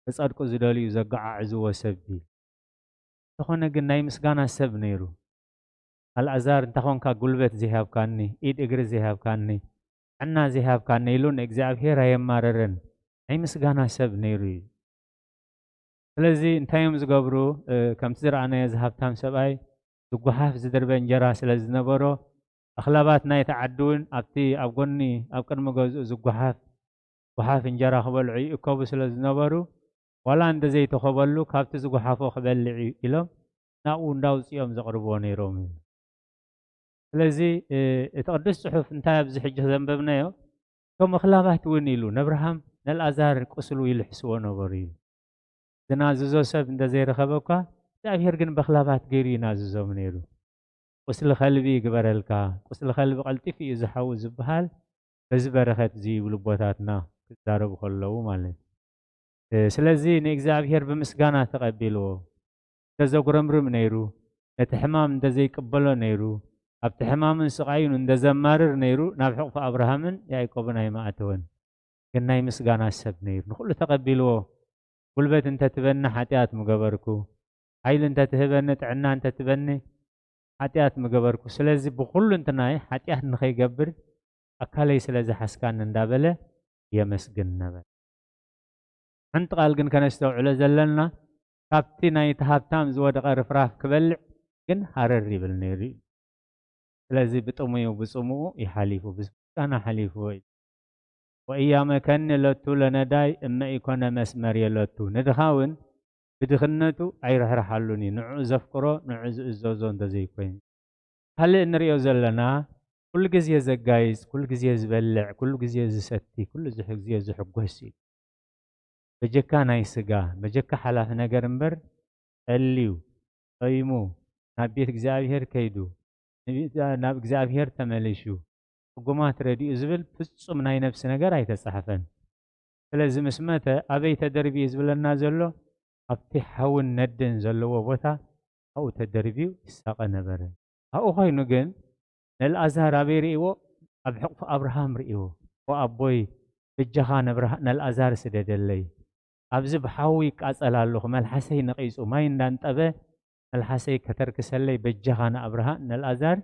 بس أركو زدالي يزقع عزو وسبدي تخونا قلنا يمسقانا سب نيرو العزار تخون كقلبت زهاب كاني إيد أجري زهاب كاني عنا زهاب كان يلون إجزابير هاي ماررن أي مسجانا سب نيري لذي انتايم زقبرو كم تزرع أنا يذهب تام سباي زقحاف زدر بنجرا سلز نبرو أخلاباتنا يتعدون أبتي أبغني أبكر مجوز زقحاف وحاف انجرا خبل عي كوب سلز نبرو ولا عند زي تخبلو كابت زقحاف خبل عي إلهم ناون داوس يوم زقربوني رومي لذي تقدس صحف انتهى بزحجة ذنبنا يو كم خلافات ونيلو نبرهم نالأزار قسلو يلحسوا نبريل زنازو سب انت زي رخبوكا تأفير جن بخلافات غيري نازو منيلو قسل خلبي قبرلكا قسل خلبي قلتي في زحو زبهال بزبرخت زي ولبوتاتنا كتارو بخلو مالي سلزي نيكزابير بمسقانا تقبلو تزو قرمرم نيرو نتحمام انت زي قبلو نيرو أبت حمام سقاين عند زمارر نيرو نافع فأبراهامن يعقوب نايم أتون كنا يمسجانا السب نير نقول تقبلوه كل بيت أنت تبنى حتيات مجبركو عيل أنت تهبنت عنا أنت تبني حتيات مجبركو سلزي بقول أنت ناي حتيات نخي جبر أكالي سلزي حسكان ندابله يمسجنا بل أنت قال جن كان يستوعب زلنا كابتي ناي تهابتام زود غير فراف كبل جن هارري بالنيري لازم بتأمي وبصمو يحلفوا بس أنا حلفوا وأيام كان لتو لنا داي إما يكون مسمار يلتو ندخاون بدخنتو أي رح حلوني نعوز أفكره نعوز الزوزون تزي كوين هل نريو زلنا كل جزية زجايز كل جزية زبلع كل جزية زستي كل جزية زحق وسي بجكا نايسجا بجكا حلاف نجرمبر الليو أيمو نبيت جزاير كيدو ناب እግዚአብሔር ተመለሹ ወጎማት ረዲኡ ዝብል ፍጹም ናይ ነፍሲ ነገር ኣይተጻሕፈን ስለዚህ መስመተ ኣበይ ተደርቢ ዝብለና ዘሎ ኣብቲ ሓውን ነድን ዘለዎ ቦታ ኣው ተደርቢው ይሳቀ ነበረ ኣው ኮይኑ ግን ነልኣዛር ኣበይ ርኢዎ ኣብ ሕቁፍ ኣብርሃም ርኢዎ ወኣቦይ ብጃኻ ነልኣዛር ስደደለይ ኣብዚ ብሓዊ ይቃጸላሉ መልሓሰይ ነቂጹ ማይ እንዳንጠበ الحسي كترك سلي بجهان أبراهام نالأزار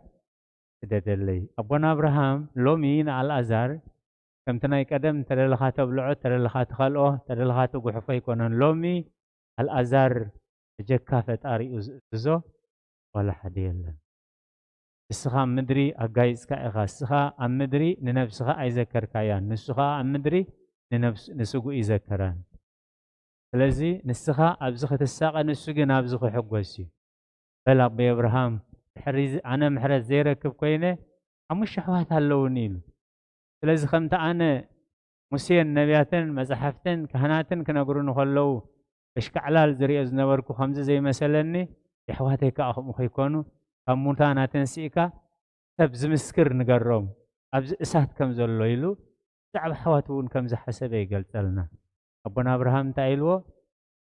سددلي أبونا أبراهام لومين على الأزار كم تناي قدم ترى لخاتو بلعو ترى لخاتو خلقه ترى لخاتو قحفة يكونن لومي الأزار جكافة أري أزو ولا حديلا السخاء مدري أجايز كأخا السخاء مدري ننفسها أيذكر كيان نسخاء مدري ننفس نسوق يذكران لذي نسخاء أبزخة الساقة نسوق نابزخ حقوسي بلا أبي إبراهام حريز أنا محرز زيرك بكوينة عمش شحوات هاللونيل لذي خمت أنا ሙሴን ነቢያትን መጽሐፍትን ካህናትን ክነግሩን ከለው እሽካዕላል ዝሪኦ ዝነበርኩ ከምዚ ዘይመሰለኒ የሕዋተይ ከዓ ከምኡ ከይኮኑ ካብ ሙታን ኣተንሲእካ ሰብ ዝምስክር ንገሮም ኣብዚ እሳት ከም ዘሎ ኢሉ ብዛዕባ ኣሕዋት እውን ከም ዝሓሰበ ይገልጸልና። ኣቦና ኣብርሃም እንታይ ኢልዎ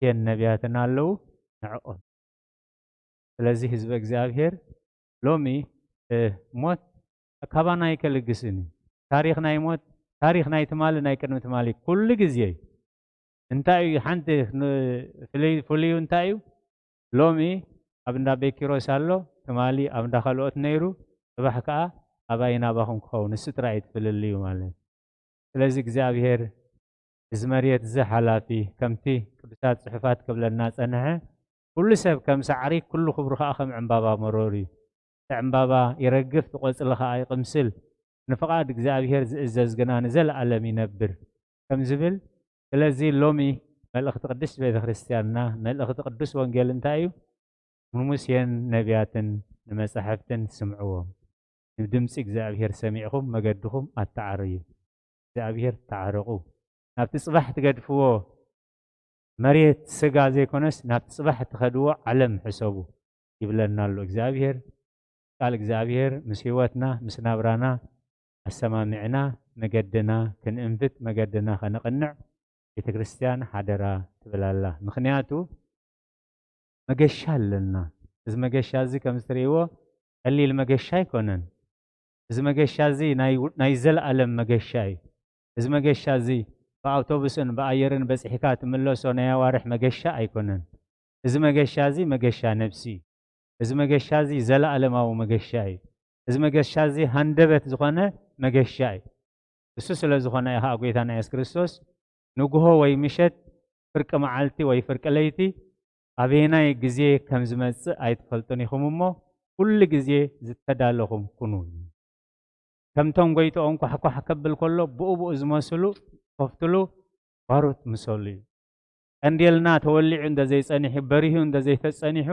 ሙሴን ነቢያትን ኣለዉ ንዕኦም። ስለዚ ህዝቢ እግዚኣብሔር ሎሚ ሞት ካባና ይከልግስኒ ታሪክ ናይ ሞት ታሪክ ናይ ትማሊ ናይ ቅድሚ ትማሊ ኩሉ ግዜ እንታይ እዩ ሓንቲ ፍሉዩ እንታይ እዩ ሎሚ ኣብ እንዳ ቤኪሮስ ኣሎ ትማሊ ኣብ እንዳ ካልኦት ነይሩ ጽባሕ ከዓ ኣባይ ናባኹም ክኸውን ንሱ ጥራይ ትፍልል እዩ ማለት። ስለዚ እግዚኣብሔር እዚ መሬት እዚ ሓላፊ ከምቲ ቅዱሳት ጽሑፋት ክብለና ጸንሐ ኩሉ ሰብ ከም ሳዕሪ ኩሉ ክብሩ ከዓ ከም ዕምባባ መሮር እዩ። ዕምባባ ይረግፍ ትቆጽሊ ከዓ ይቕምስል ንፍቓድ እግዚኣብሔር ዝእዘዝ ግና ንዘለዓለም ይነብር ከም ዝብል። ስለዚ ሎሚ መልእኽቲ ቅዱስ ቤተ ክርስቲያንና መልእኽቲ ቅዱስ ወንጌል እንታይ እዩ? ንሙሴን ነቢያትን ንመጻሕፍትን ስምዕዎም ንድምፂ እግዚኣብሔር ሰሚዕኹም መገድኹም ኣተዓርዩ እግዚኣብሔር ተዓርቑ ናብቲ ጽባሕ ትገድፍዎ መሬት ስጋ ዘይኮነስ ናብቲ ጽባሕ ትኸድዎ ዓለም ሕሰቡ ይብለና ኣሎ እግዚኣብሔር። ቃል እግዚአብሔር ምስ ህይወትና ምስ ናብራና አሰማሚዕና መገድና ክንእንፍት መገድና ከነቅንዕ ቤተ ክርስቲያን ሓደራ ትብላላ። ምክንያቱ መገሻ ኣለና። እዚ መገሻ እዚ ከም ዝትሪእዎ ቀሊል መገሻ ኣይኮነን። እዚ መገሻ እዚ ናይ ዘለዓለም መገሻ እዩ። እዚ መገሻ እዚ ብኣውቶቡስን ብኣየርን በፂሕካ ትምለሶ ናይ ኣዋርሕ መገሻ ኣይኮነን። እዚ መገሻ እዚ መገሻ ነፍሲ እዩ። እዚ መገሻ እዚ ዘለዓለማዊ መገሻ እዩ። እዚ መገሻ እዚ ሃንደበት ዝኾነ መገሻ እዩ። እሱ ስለ ዝኾነ ኢኻ ጎይታና ኢየሱስ ክርስቶስ ንጉሆ ወይ ምሸት ፍርቂ መዓልቲ ወይ ፍርቂ ለይቲ ኣበየናይ ግዜ ከም ዝመጽእ ኣይትፈልጡን ኢኹም እሞ ኩሉ ግዜ ዝተዳለኹም ኩኑ። ከምቶም ጎይቶኦም ኳሕኳሕ ከብል ከሎ ብኡብኡ ዝመስሉ ከፍትሉ ባሩት ምሰሉ እዩ። ቀንዴልና ተወሊዑ እንደዘይጸኒሑ በሪሁ እንደዘይተጸኒሑ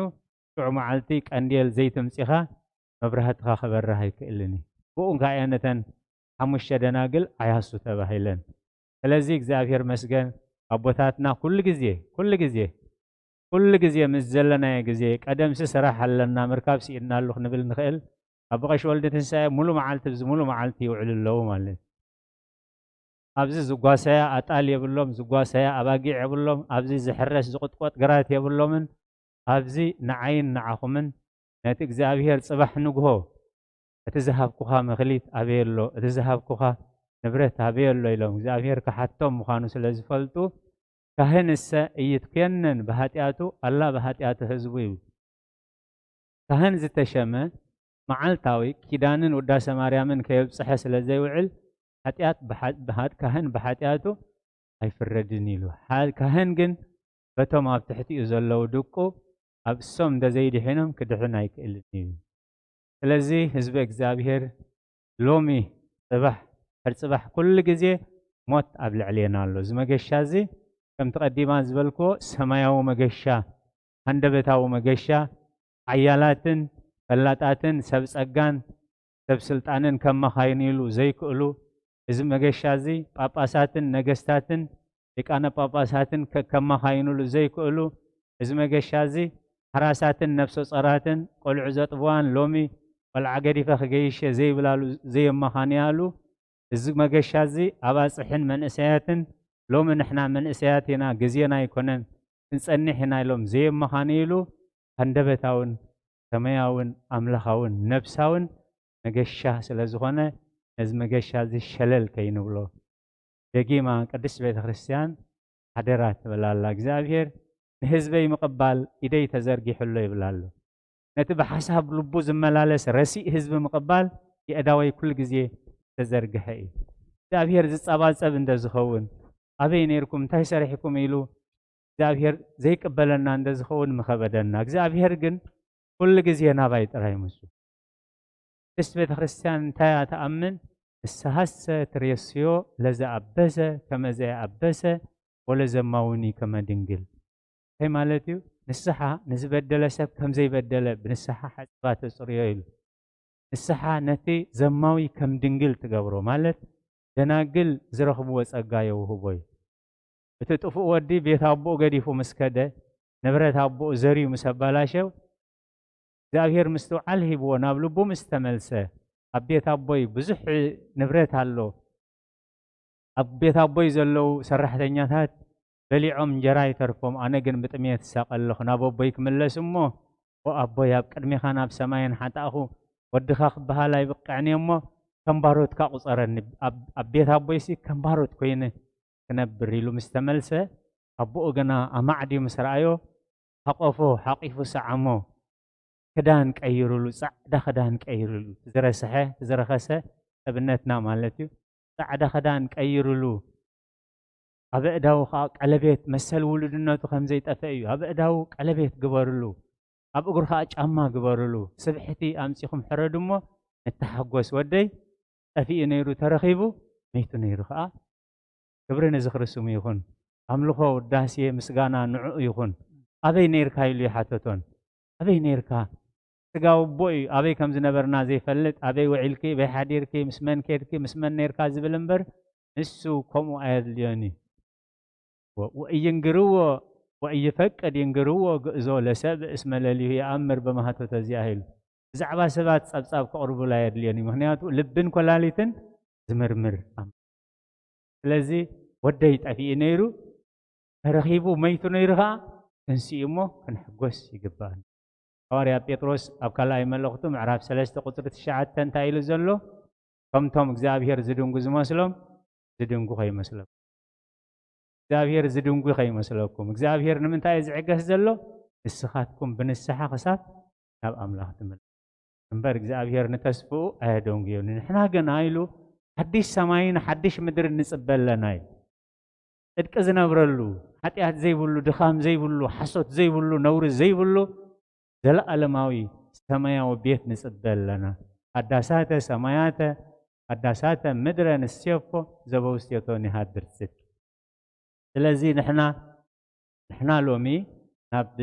ሽዑ መዓልቲ ቀንዴል ዘይትምፂኻ መብራህትኻ ክበርህ ኣይክእልን እዩ። ብኡ ካየነተን ሓሙሽተ ደናግል ኣያሱ ተባሂለን። ስለዚ እግዚኣብሔር መስገን ኣቦታትና ኩሉ ግዜ ምስ ዘለናየ ግዜ ቀደምሲ ስራሕ ኣለና ምርካብ ሲኢድና ኣለኹ ንብል ንኽእል ኣብ ቀሽ ወልዲ ትንሳኤ ሙሉእ መዓልቲ ሙሉእ መዓልቲ ይውዕሉ ኣለዉ ማለት። ኣብዚ ዝጓሰያ ኣጣል የብሎም፣ ዝጓሰያ ኣባጊዕ የብሎም፣ ኣብዚ ዝሕረስ ዝቁጥቆጥ ግራት የብሎምን። ኣብዚ ንዓይን ንዓኹምን ነቲ እግዚኣብሔር ጽባሕ ንግሆ እቲ ዝሃብኩኻ መኽሊት ኣበየሎ እቲ ዝሃብኩኻ ንብረት ኣበየሎ ኢሎም እግዚኣብሔር ካሓቶም ምዃኑ ስለ ዝፈልጡ ካህንሰ እይትኬነን ብሃጢኣቱ ኣላ ብሃጢኣቱ ህዝቡ እዩ። ካህን ዝተሸመ መዓልታዊ ኪዳንን ውዳሴ ማርያምን ከየብፅሐ ስለ ዘይውዕል ካህን ብሃጢኣቱ ኣይፍረድን ኢሉ። ካህን ግን በቶም ኣብ ትሕቲኡ ዘለዉ ድቁ ኣብ እሶም እንደዘይድሒኖም ክድሕን ኣይክእልን እዩ። ስለዚ ህዝቢ እግዚኣብሔር ሎሚ ፅባሕ ኩሉ ግዜ ሞት ኣብ ልዕልና ኣሎ። እዚ መገሻ እዚ ከምቲ ቀዲማ ዝበልክዎ ሰማያዊ መገሻ፣ ሃንደበታዊ መገሻ፣ ዓያላትን ፈላጣትን ሰብ ፀጋን ሰብ ስልጣንን ከመኻይኑ ኢሉ ዘይክእሉ እዚ መገሻ እዚ ጳጳሳትን ነገስታትን ሊቃነ ጳጳሳትን ከመኻይኑሉ ዘይክእሉ እዚ መገሻ እዚ ሓራሳትን ነፍሰ ፀራትን ቆልዑ ዘጥብዋን ሎሚ ቆልዓ ገዲፈ ክገይሸ ዘይብላሉ ዘየመኻንያሉ እዚ መገሻ እዚ ኣባፅሕን መንእሰያትን ሎሚ ንሕና መንእሰያት ኢና ግዜና ኣይኮነን ክንጸኒሕ ኢና ኢሎም ዘየመኻንይሉ ሃንደበታውን ሰማያውን ኣምላኻውን ነብሳውን መገሻ ስለ ዝኾነ ነዚ መገሻ እዚ ሸለል ከይንብሎ ደጊማ ቅድስት ቤተ ክርስቲያን ሓደራ ትብላላ። እግዚኣብሔር ንህዝበይ ምቕባል ኢደይ ተዘርጊሑሎ ይብላሎ። ነቲ ብሓሳብ ልቡ ዝመላለስ ረሲእ ህዝቢ ምቕባል የእዳወይ ኩሉ ግዜ ተዘርግሐ እዩ። እግዚኣብሔር ዝፀባፀብ እንደዝኸውን ኣበይ ነርኩም እንታይ ሰሪሕኩም ኢሉ እግዚኣብሔር ዘይቅበለና እንደዝኸውን ምኸበደና። እግዚአብሔር ግን ኩሉ ግዜ ናባይ ጥራይ ምሱ ቅድስት ቤተ ክርስቲያን እንታይ ተኣምን ንስሓሰ ትሬስዮ ለዘኣበሰ ከመ ዘየኣበሰ ወለዘማውኒ ከመ ድንግል። እንታይ ማለት እዩ? ንስሓ ንዝበደለ ሰብ ከም ዘይበደለ ብንስሓ ሓፅባ ተፅርዮ ኢሉ ንስሓ ነቲ ዘማዊ ከም ድንግል ትገብሮ ማለት ደናግል ዝረኽብዎ ጸጋ የውህቦይ እቲ ጥፉእ ወዲ ቤት ኣቦኡ ገዲፉ ምስ ከደ ንብረት ኣቦኡ ዘርዩ ምስ ኣባላሸው እግዚአብሔር ምስተውዓል ሂብዎ ናብ ልቡ ምስ ተመልሰ ኣብ ቤት ኣቦይ ብዙሕ ንብረት ኣሎ ኣብ ቤት ኣቦይ ዘለው ሰራሕተኛታት በሊዖም እንጀራ ይተርፎም ኣነ ግን ብጥሜት ሳቀለኹ ናብ ኣቦይ ክምለስ እሞ ኣቦይ ኣብ ቅድሚኻ ናብ ሰማይን ሓጣኹ ወድኻ ክበሃል ኣይብቃዕኒ እሞ ከምባሮትካ ቁፀረኒ ኣብ ቤት ኣቦይሲ ከምባሮት ኮይነ ክነብር ኢሉ ምስ ተመልሰ ኣቦኡ ገና ኣማዕዲ ምስ ረኣዮ ሓቆፎ ሓቂፉ ሰዓሞ ክዳን ቀይሩሉ ጻዕዳ ክዳን ቀይሩሉ ዝረሰሐ ዝረኸሰ ሰብነትና ማለት እዩ ጻዕዳ ክዳን ቀይሩሉ ኣብ እዳው ቀለቤት መሰል ውሉድነቱ ከም ዘይጠፈ እዩ ኣብ እዳው ቀለቤት ግበሩሉ ኣብ እግሩ ጫማ ግበሩሉ ስብሕቲ ኣምፂኹም ሕረዱ እሞ እተሓጎስ ወደይ ጠፊኡ ነይሩ ተረኺቡ መይቱ ነይሩ ከዓ ክብሪ ንዝኽርስሙ ይኹን ኣምልኾ ውዳሴ ምስጋና ንዕኡ ይኹን ኣበይ ነይርካ ኢሉ ይሓተቶን ኣበይ ነይርካ ስጋው ቦይ ኣበይ ከም ዝነበርና ዘይፈልጥ ኣበይ ውዒልኪ ኣበይ ሓዲርኪ ምስ መን ከድኪ ምስ መን ነይርካ ዝብል እምበር ንሱ ከምኡ ኣየድልዮኒ ወእይንግርዎ ወእይፈቅድ ይንግርዎ ግእዞ ለሰብ እስመ ለልዩ ይኣምር በማህቶተ እዚኣ ኢሉ ብዛዕባ ሰባት ጸብጻብ ከቕርቡላ የድልዮኒ ምክንያቱ ልብን ኮላሊትን ዝምርምር ስለዚ ወደይ ጠፊኡ ነይሩ ተረኺቡ መይቱ ነይሩ ከዓ እንስኡ እሞ ክንሕጎስ ይግባአና ሐዋርያ ጴጥሮስ ኣብ ካልኣይ መልእኽቱ ምዕራፍ 3 ቁፅሪ 9 እንታይ ኢሉ ዘሎ ከምቶም እግዚአብሔር ዝድንጉ ዝመስሎም ዝድንጉ ከይመስለኩም እግዚአብሔር ዝድንጉ ከይመስለኩም እግዚአብሔር ንምንታይ ዝዕገስ ዘሎ ንስኻትኩም ብንስሓ ክሳብ ናብ ኣምላኽ ትምለሱ እምበር እግዚአብሔር ንተስፍኡ ኣየደንጉዮን ንሕና ገና ኢሉ ሓድሽ ሰማይን ሓድሽ ምድር ንጽበለና እዩ ጽድቂ ዝነብረሉ ኃጢአት ዘይብሉ ድኻም ዘይብሉ ሓሶት ዘይብሉ ነውሪ ዘይብሉ ዘለዓለማዊ ሰማያዊ ቤት ንጽበለና ሓዳሳተ ሰማያተ ሓዳሳተ ምድረ ንስዮፎ ዘበውስቴቶን ይሃድር ጽድቂ ስለዚ ንሕና ሎሚ ናብ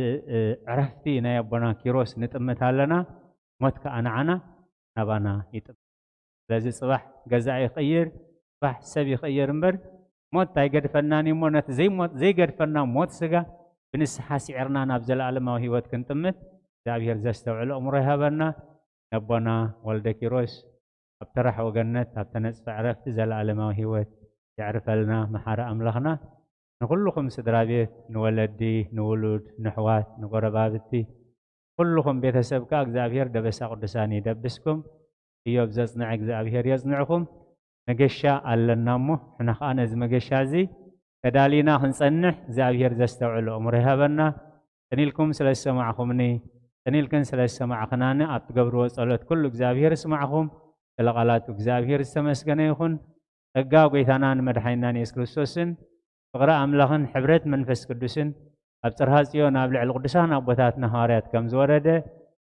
ዕረፍቲ ናይ ኣቦና ኪሮስ ንጥምት ኣለና ሞት ከዓ ንዓና ናባና ይጥምት ስለዚ ጽባሕ ገዛእ ይቕይር ጽባሕ ሰብ ይቕይር እምበር ሞት ኣይገድፈናን እሞ ነቲ ዘይገድፈና ሞት ስጋ ብንስሓ ሲዕርና ናብ ዘለዓለማዊ ህይወት ክንጥምት እግዚአብሔር ዘስተውዕሎ እምሮ ይሃበና ነቦና ወልደ ኪሮስ ኣብ ተራሕ ወገነት ኣብ ተነፅፈ ዕረፍቲ ዘለዓለማዊ ህይወት ይዕርፈልና መሓረ ኣምላኽና ንኩልኩም ስድራ ቤት ንወለዲ ንውሉድ ንሕዋት ንጎረባብቲ ኩልኩም ቤተሰብካ እግዚአብሔር ደበሳ ቅዱሳን ይደብስኩም ኢዮብ ዘጽንዕ እግዚአብሔር የጽንዕኩም መገሻ ኣለና እሞ ሕና ከዓ ነዚ መገሻ እዚ ተዳሊና ክንጸንሕ እግዚአብሔር ዘስተውዕሎ እምሮ ይሃበና ተኒልኩም ስለ ዝሰማዕኹምኒ ተኒልክን ስለ ዝሰማዕኽናኒ ኣብ ትገብርዎ ጸሎት ኩሉ እግዚአብሔር ይስማዕኹም ስለቓላቱ እግዚአብሔር ዝተመስገነ ይኹን ጸጋ ጎይታናን መድሓኒናን ኢየሱስ ክርስቶስን ፍቕሪ ኣምላኽን ሕብረት መንፈስ ቅዱስን ኣብ ጽርሐ ጽዮን ናብ ልዕሊ ቅዱሳን ኣቦታትና ሐዋርያት ከም ዝወረደ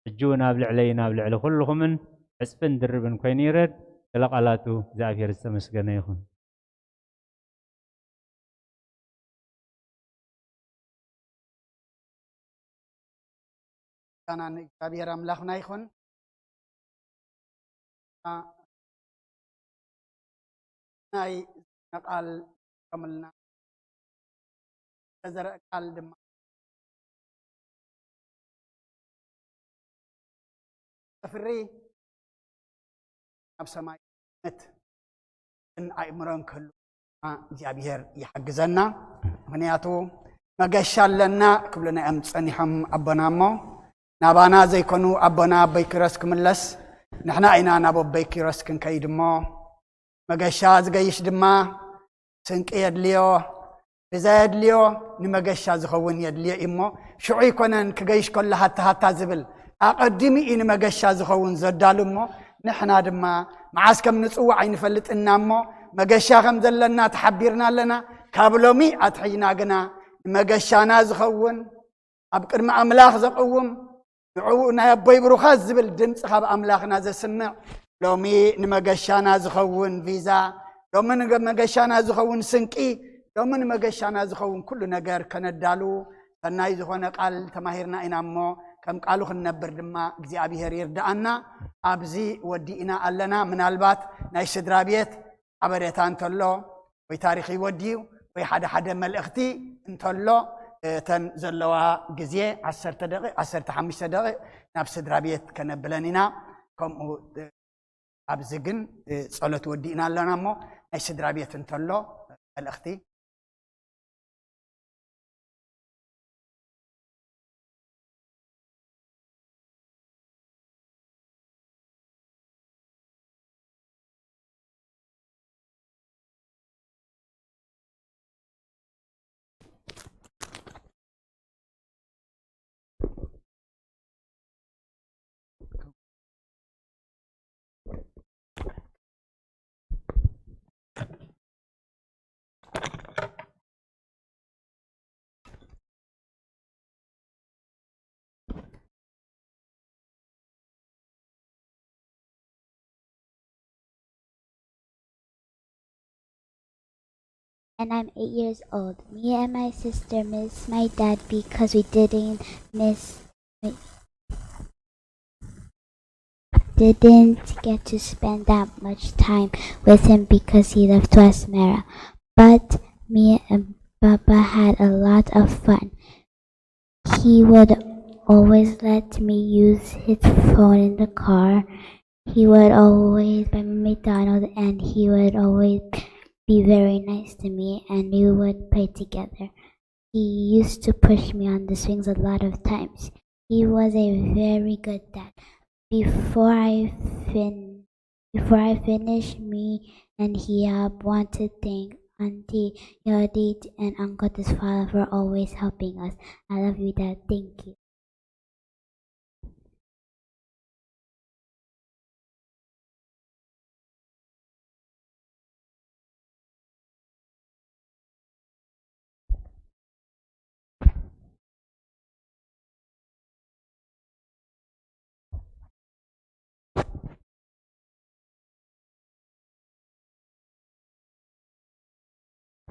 ሕጂ ናብ ልዕለይ ናብ ልዕሊ ኩልኹምን ዕፅፍን ድርብን ኮይኑ ይረድ ስለቓላቱ እግዚአብሔር ዝተመስገነ ይኹን ካናን እግዚአብሔር ኣምላኽና ይኹን ናይ ቃል ከምልና ተዘረአ ቃል ድማ ፍሪ ኣብ ሰማይ ኣእምሮን ክህሉ እግዚአብሔር ይሕግዘና ምክንያቱ መገሻ ኣለና ክብሉና እዮም ፀኒሖም ኣቦና እሞ ናባና ዘይኮኑ ኣቦና ኣቦይ ኪሮስ ክምለስ ንሕና ኢና ናብ ኣቦይ ኪሮስ ክንከይድ እሞ መገሻ ዝገይሽ ድማ ስንቂ የድልዮ እዛ የድልዮ ንመገሻ ዝኸውን የድልዮ እሞ ሽዑ ይኮነን ክገይሽ ከሎ ሃታ ዝብል ኣቐዲሚ እዩ ንመገሻ ዝኸውን ዘዳሉ እሞ ንሕና ድማ መዓስ ከም ንጽዋዕ ኣይንፈልጥና እሞ መገሻ ከም ዘለና ተሓቢርና ኣለና ካብ ሎሚ ኣትሒና ግና ንመገሻና ዝኸውን ኣብ ቅድሚ ኣምላኽ ዘቕውም ንዕኡ ናይ ኣቦይ ብሩኻት ዝብል ድምፂ ካብ ኣምላኽና ዘስምዕ ሎሚ ንመገሻና ዝኸውን ቪዛ ሎሚ ንመገሻና ዝኸውን ስንቂ ሎሚ ንመገሻና ዝኸውን ኩሉ ነገር ከነዳሉ ሰናይ ዝኾነ ቃል ተማሂርና ኢና እሞ ከም ቃሉ ክንነብር ድማ እግዚአብሔር ይርዳአና ኣብዚ ወዲእና ኣለና ምናልባት ናይ ስድራ ቤት ሓበሬታ እንተሎ ወይ ታሪክ ይወድዩ ወይ ሓደ መልእኽቲ እንተሎ እተን ዘለዋ ግዜ 10 ደቂቕ 15 ደቂቕ ናብ ስድራ ቤት ከነብለን ኢና ከምኡ ኣብዚ ግን ጸሎት ወዲእና ኣለና እሞ ናይ ስድራ ቤት እንተሎ መልእኽቲ And I'm 8 years old. Me and my sister miss my dad because we didn't get to spend that much time with him because he left West Mara. But me and Papa had a lot of fun. He would always let me use his phone in the car. He would always buy me McDonald's and he would always be very nice to me and we would play together. He used to push me on the swings a lot of times. He was a very good dad. Before I finish, me and Hiab want to thank Auntie Yodit and Uncle Tisfala for always helping us. I love you, Dad. Thank you.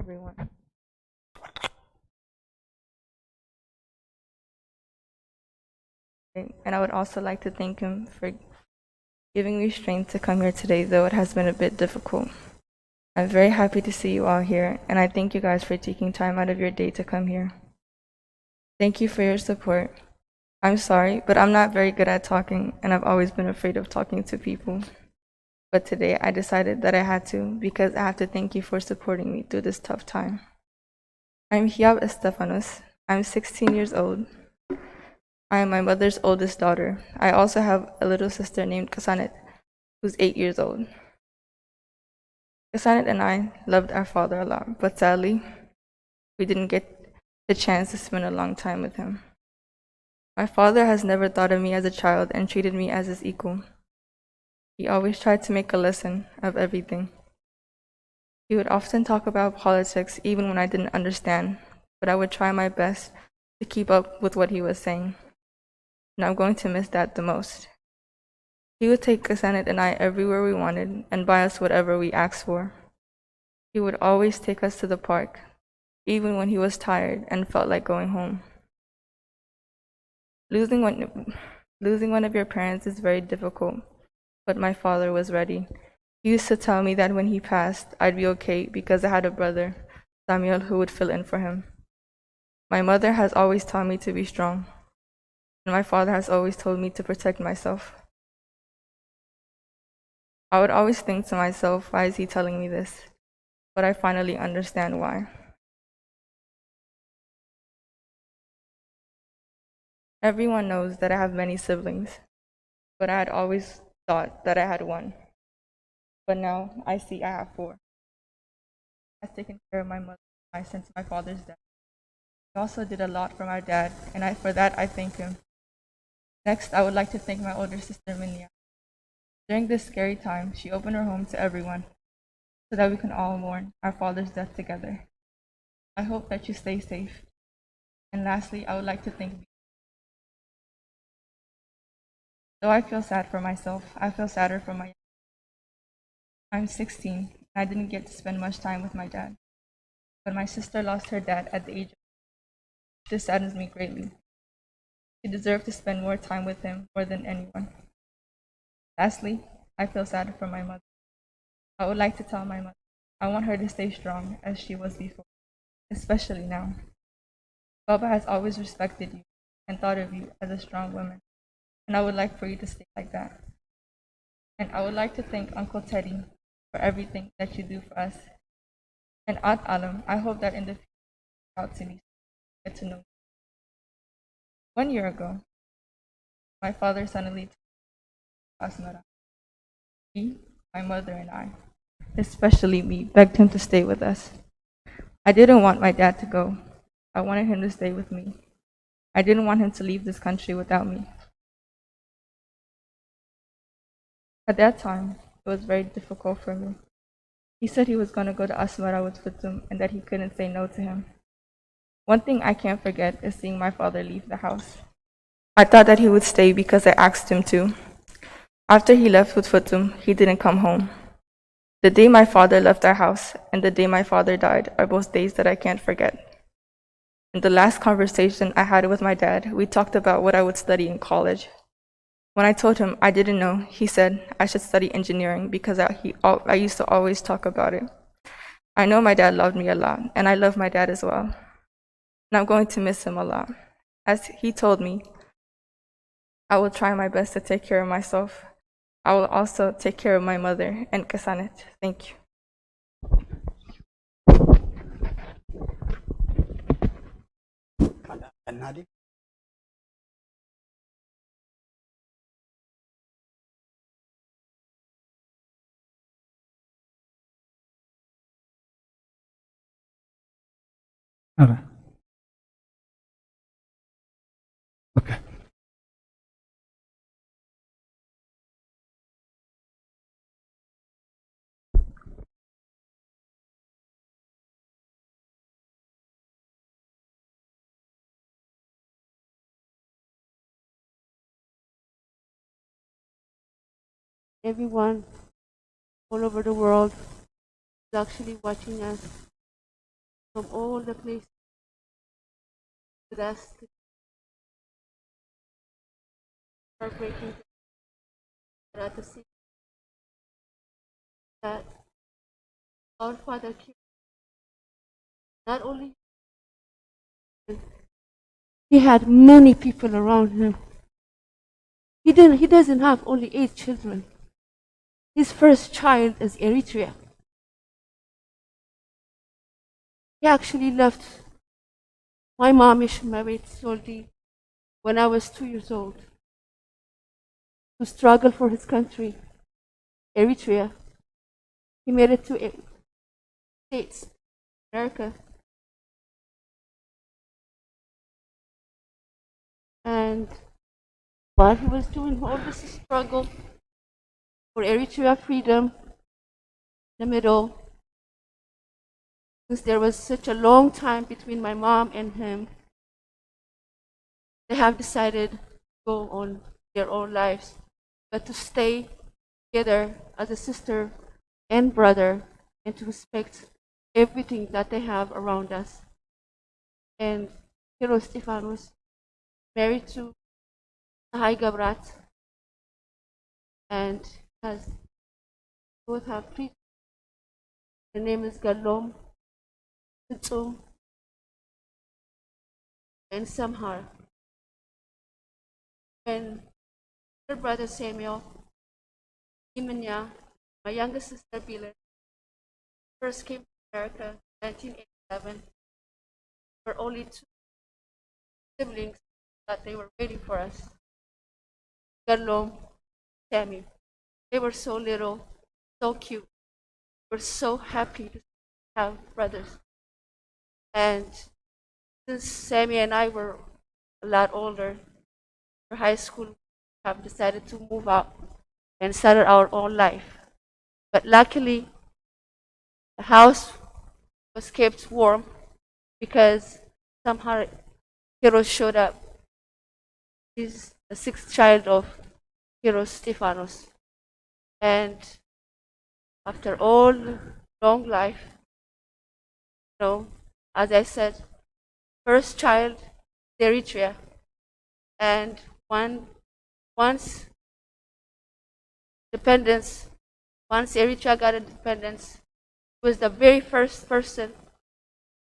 Everyone. And I would also like to thank him for giving me strength to come here today, though it has been a bit difficult. I'm very happy to see you all here, and I thank you guys for taking time out of your day to come here. Thank you for your support. I'm sorry, but I'm not very good at talking, and I've always been afraid of talking to people. But today I decided that I had to because I have to thank you for supporting me through this tough time. I'm Hiab Estefanos. I'm 16 years old. I am my mother's oldest daughter. I also have a little sister named Kasanet, who's 8 years old. Kasanet and I loved our father a lot, but sadly, we didn't get the chance to spend a long time with him. My father has never thought of me as a child and treated me as his equal. He always tried to make a lesson of everything. He would often talk about politics even when I didn't understand, but I would try my best to keep up with what he was saying. And I'm going to miss that the most. He would take Kasanet and I everywhere we wanted and buy us whatever we asked for. He would always take us to the park, even when he was tired and felt like going home. Losing one of your parents is very difficult, but my father was ready. He used to tell me that when he passed, I'd be okay because I had a brother, Samuel, who would fill in for him. My mother has always taught me to be strong, and my father has always told me to protect myself. I would always think to myself, why is he telling me this? But I finally understand why. Everyone knows that I have many siblings, but I had always thought that I had one. But now I see I have 4. I've taken care of my mother since my father's death. He also did a lot for my dad, and for that I thank him. Next, I would like to thank my older sister, Minya. During this scary time, she opened her home to everyone so that we can all mourn our father's death together. I hope that you stay safe. And lastly, I would like to thank. Though I feel sad for myself, I feel sadder for my. I'm 16, and I didn't get to spend much time with my dad. But my sister lost her dad at the age of. This saddens me greatly. She deserved to spend more time with him more than anyone. Lastly, I feel sad for my mother. I would like to tell my mother I want her to stay strong as she was before, especially now. Baba has always respected you and thought of you as a strong woman, and I would like for you to stay like that. And I would like to thank Uncle Teddy for everything that you do for us. And Aunt Alam, I hope that in the future you out to me, get to know you. 1 year ago, my father suddenly told Asmara. He, my mother, and I, especially me, begged him to stay with us. I didn't want my dad to go. I wanted him to stay with me. I didn't want him to leave this country without me. At that time, it was very difficult for me. He said he was going to go to Asmara with Fatum and that he couldn't say no to him. One thing I can't forget is seeing my father leave the house. I thought that he would stay because I asked him to. After he left with Fatum, he didn't come home. The day my father left our house and the day my father died are both days that I can't forget. In the last conversation I had with my dad, we talked about what I would study in college. When I told him I didn't know, he said I should study engineering because I used to always talk about it. I know my dad loved me a lot, and I love my dad as well. And I'm going to miss him a lot. As he told me, I will try my best to take care of myself. I will also take care of my mother and Kasanet. Thank you. Nadi. All right. Okay. Everyone all over the world is actually watching us from all the places with us. Heartbreaking at the same that our Father cared. Not only he had many people around him. He doesn't have only 8 children. His first child is Eritrea. He actually left my mom Ishmael Soldi when I was 2 years old to struggle for his country, Eritrea. He made it to States, America. And while he was doing all this struggle for Eritrea freedom, in the middle, since there was such a long time between my mom and him, they have decided to go on their own lives, but to stay together as a sister and brother and to respect everything that they have around us. And Hero Stefanos married to Ahai Gabrat and has both have 3. The name is Galom, Tsum, and Samhar. When her brother Samuel, Imanya, my youngest sister Bila, first came to America in 1987, there were only 2 siblings that they were waiting for us. Galom, Sammy. They were so little, so cute. We're so happy to have brothers. And since Sammy and I were a lot older, for high school, we have decided to move out and start our own life. But luckily, the house was kept warm because somehow Hero showed up. He's the 6th child of Hero Stefanos. And after all long life, as I said, first child, Eritrea. And once Eritrea got independence, He was the very first person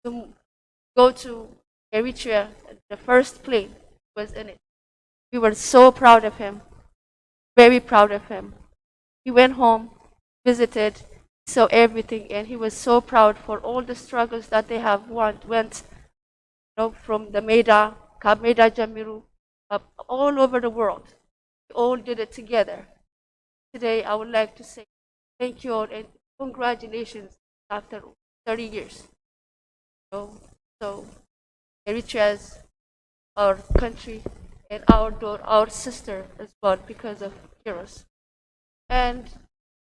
to go to Eritrea. The first plane was in it. We were so proud of him, very proud of him. He went home, visited, saw everything, and he was so proud for all the struggles that they have went from the Meda, Kab Meda Jamiru, up all over the world. We all did it together. Today, I would like to say thank you all and congratulations after 30 years. So Eritrea is our country and our sister as well because of Kiros. And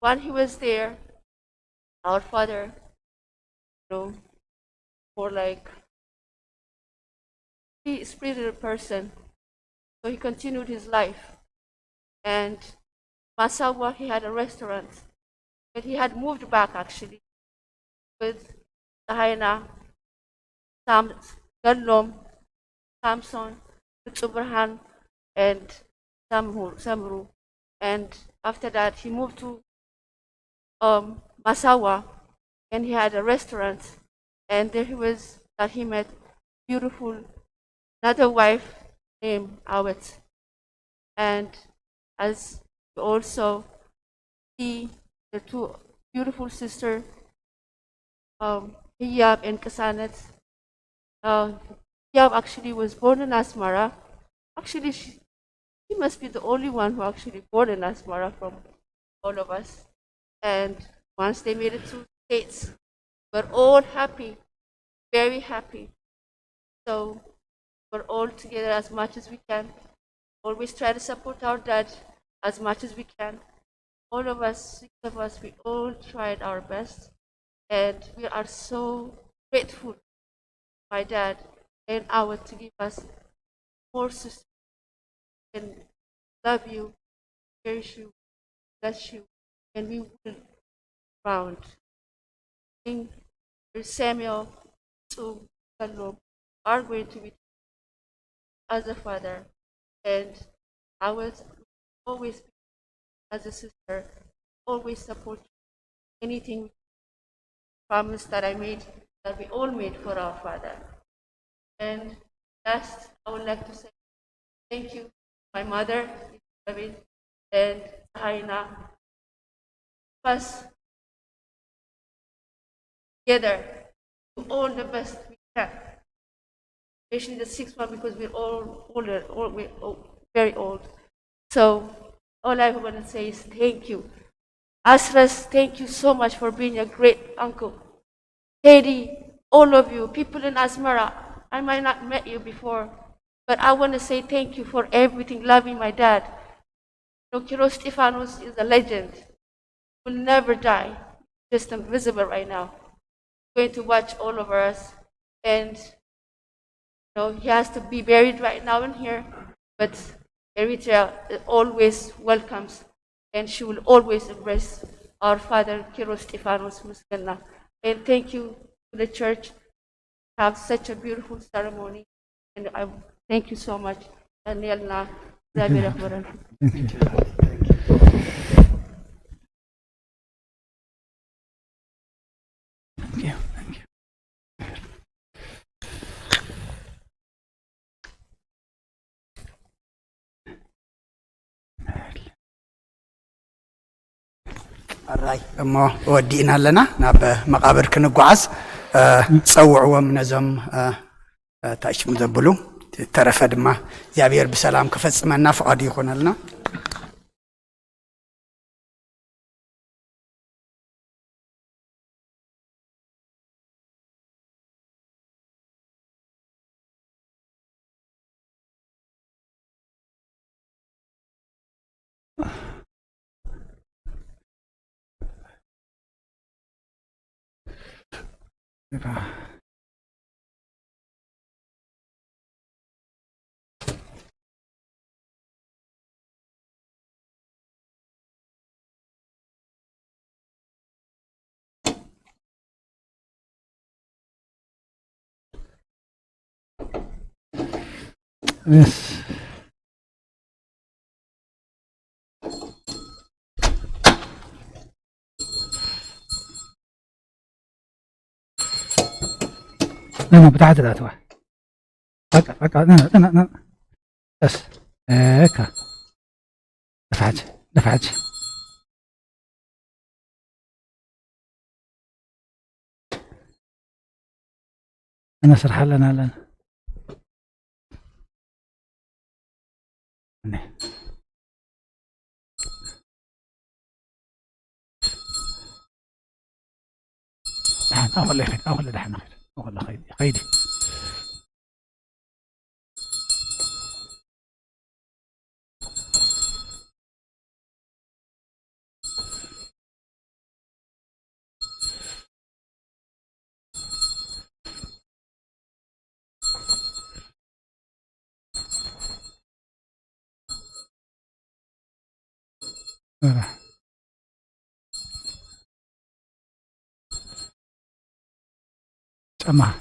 when he was there, our father, more like he is spiritual person, so he continued his life. And Masawa, he had a restaurant, but he had moved back actually with Sahina, Galom, Samson, Abraham, and Samru. And after that, he moved to Masawa, and he had a restaurant. And there he met beautiful another wife named Awet. And as you also see the two beautiful sisters, Hiyab and Kasanet. Hiyab actually was born in Asmara. Actually, she must be the only one who actually born in Asmara from all of us. And once they made it to States, we're all happy, very happy. So we're all together as much as we can. Always try to support our dad as much as we can. All of us, 6 of us, we all tried our best. And we are so grateful, my dad and our, to give us more sisters and love you, cherish you, bless you, and we will round. Samuel to Kalom are going to be as a father, and I will always be as a sister, always support you. Anything promise that I made, that we all made for our father. And last, I would like to say thank you, my mother, David, and Haina. Us together do all the best we can, especially the 6th one because we're all older, we're very old. So all I want to say is thank you. Asras, thank you so much for being a great uncle. Teddy, all of you, people in Asmara, I might not met you before, but I want to say thank you for everything, loving my dad. Kiros Stefanos is a legend. Will never die. Just invisible right now. Going to watch all of us, and he has to be buried right now in here, but Eritrea always welcomes, and she will always embrace our father Kiros Stefanos Muskelna. And thank you to the church to have such a beautiful ceremony, and I thank you so much. Danielna, Thank you. Thank you. ኣራይ እሞ ወዲእና ኣለና ናብ መቃብር ክንጓዓዝ ፀውዕዎም ነዞም ታሽሙ ዘብሉ ተረፈ ድማ እግዚአብሔር ብሰላም ክፈጽመና ፍቃዱ ይኹነልና። Yes. لا بتاعت لا توا فك لا بس هيك دفعت أنا سرح لنا أغلى دحين أغلى خيدي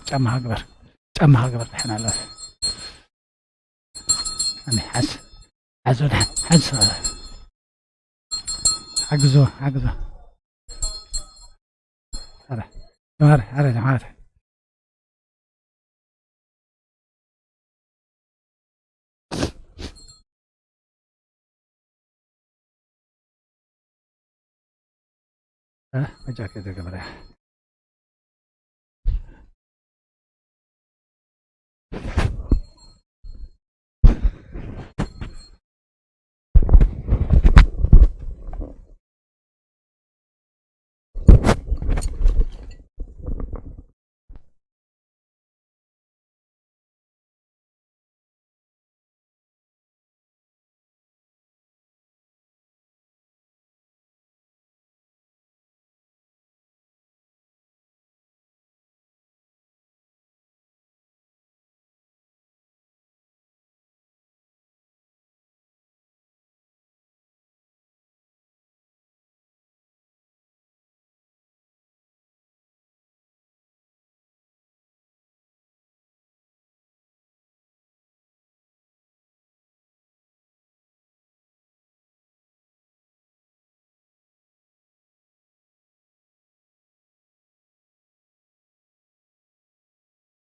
ጫማ ግበር دحين على أنا حز حجزو هذا جماعة وجاك يا جماعة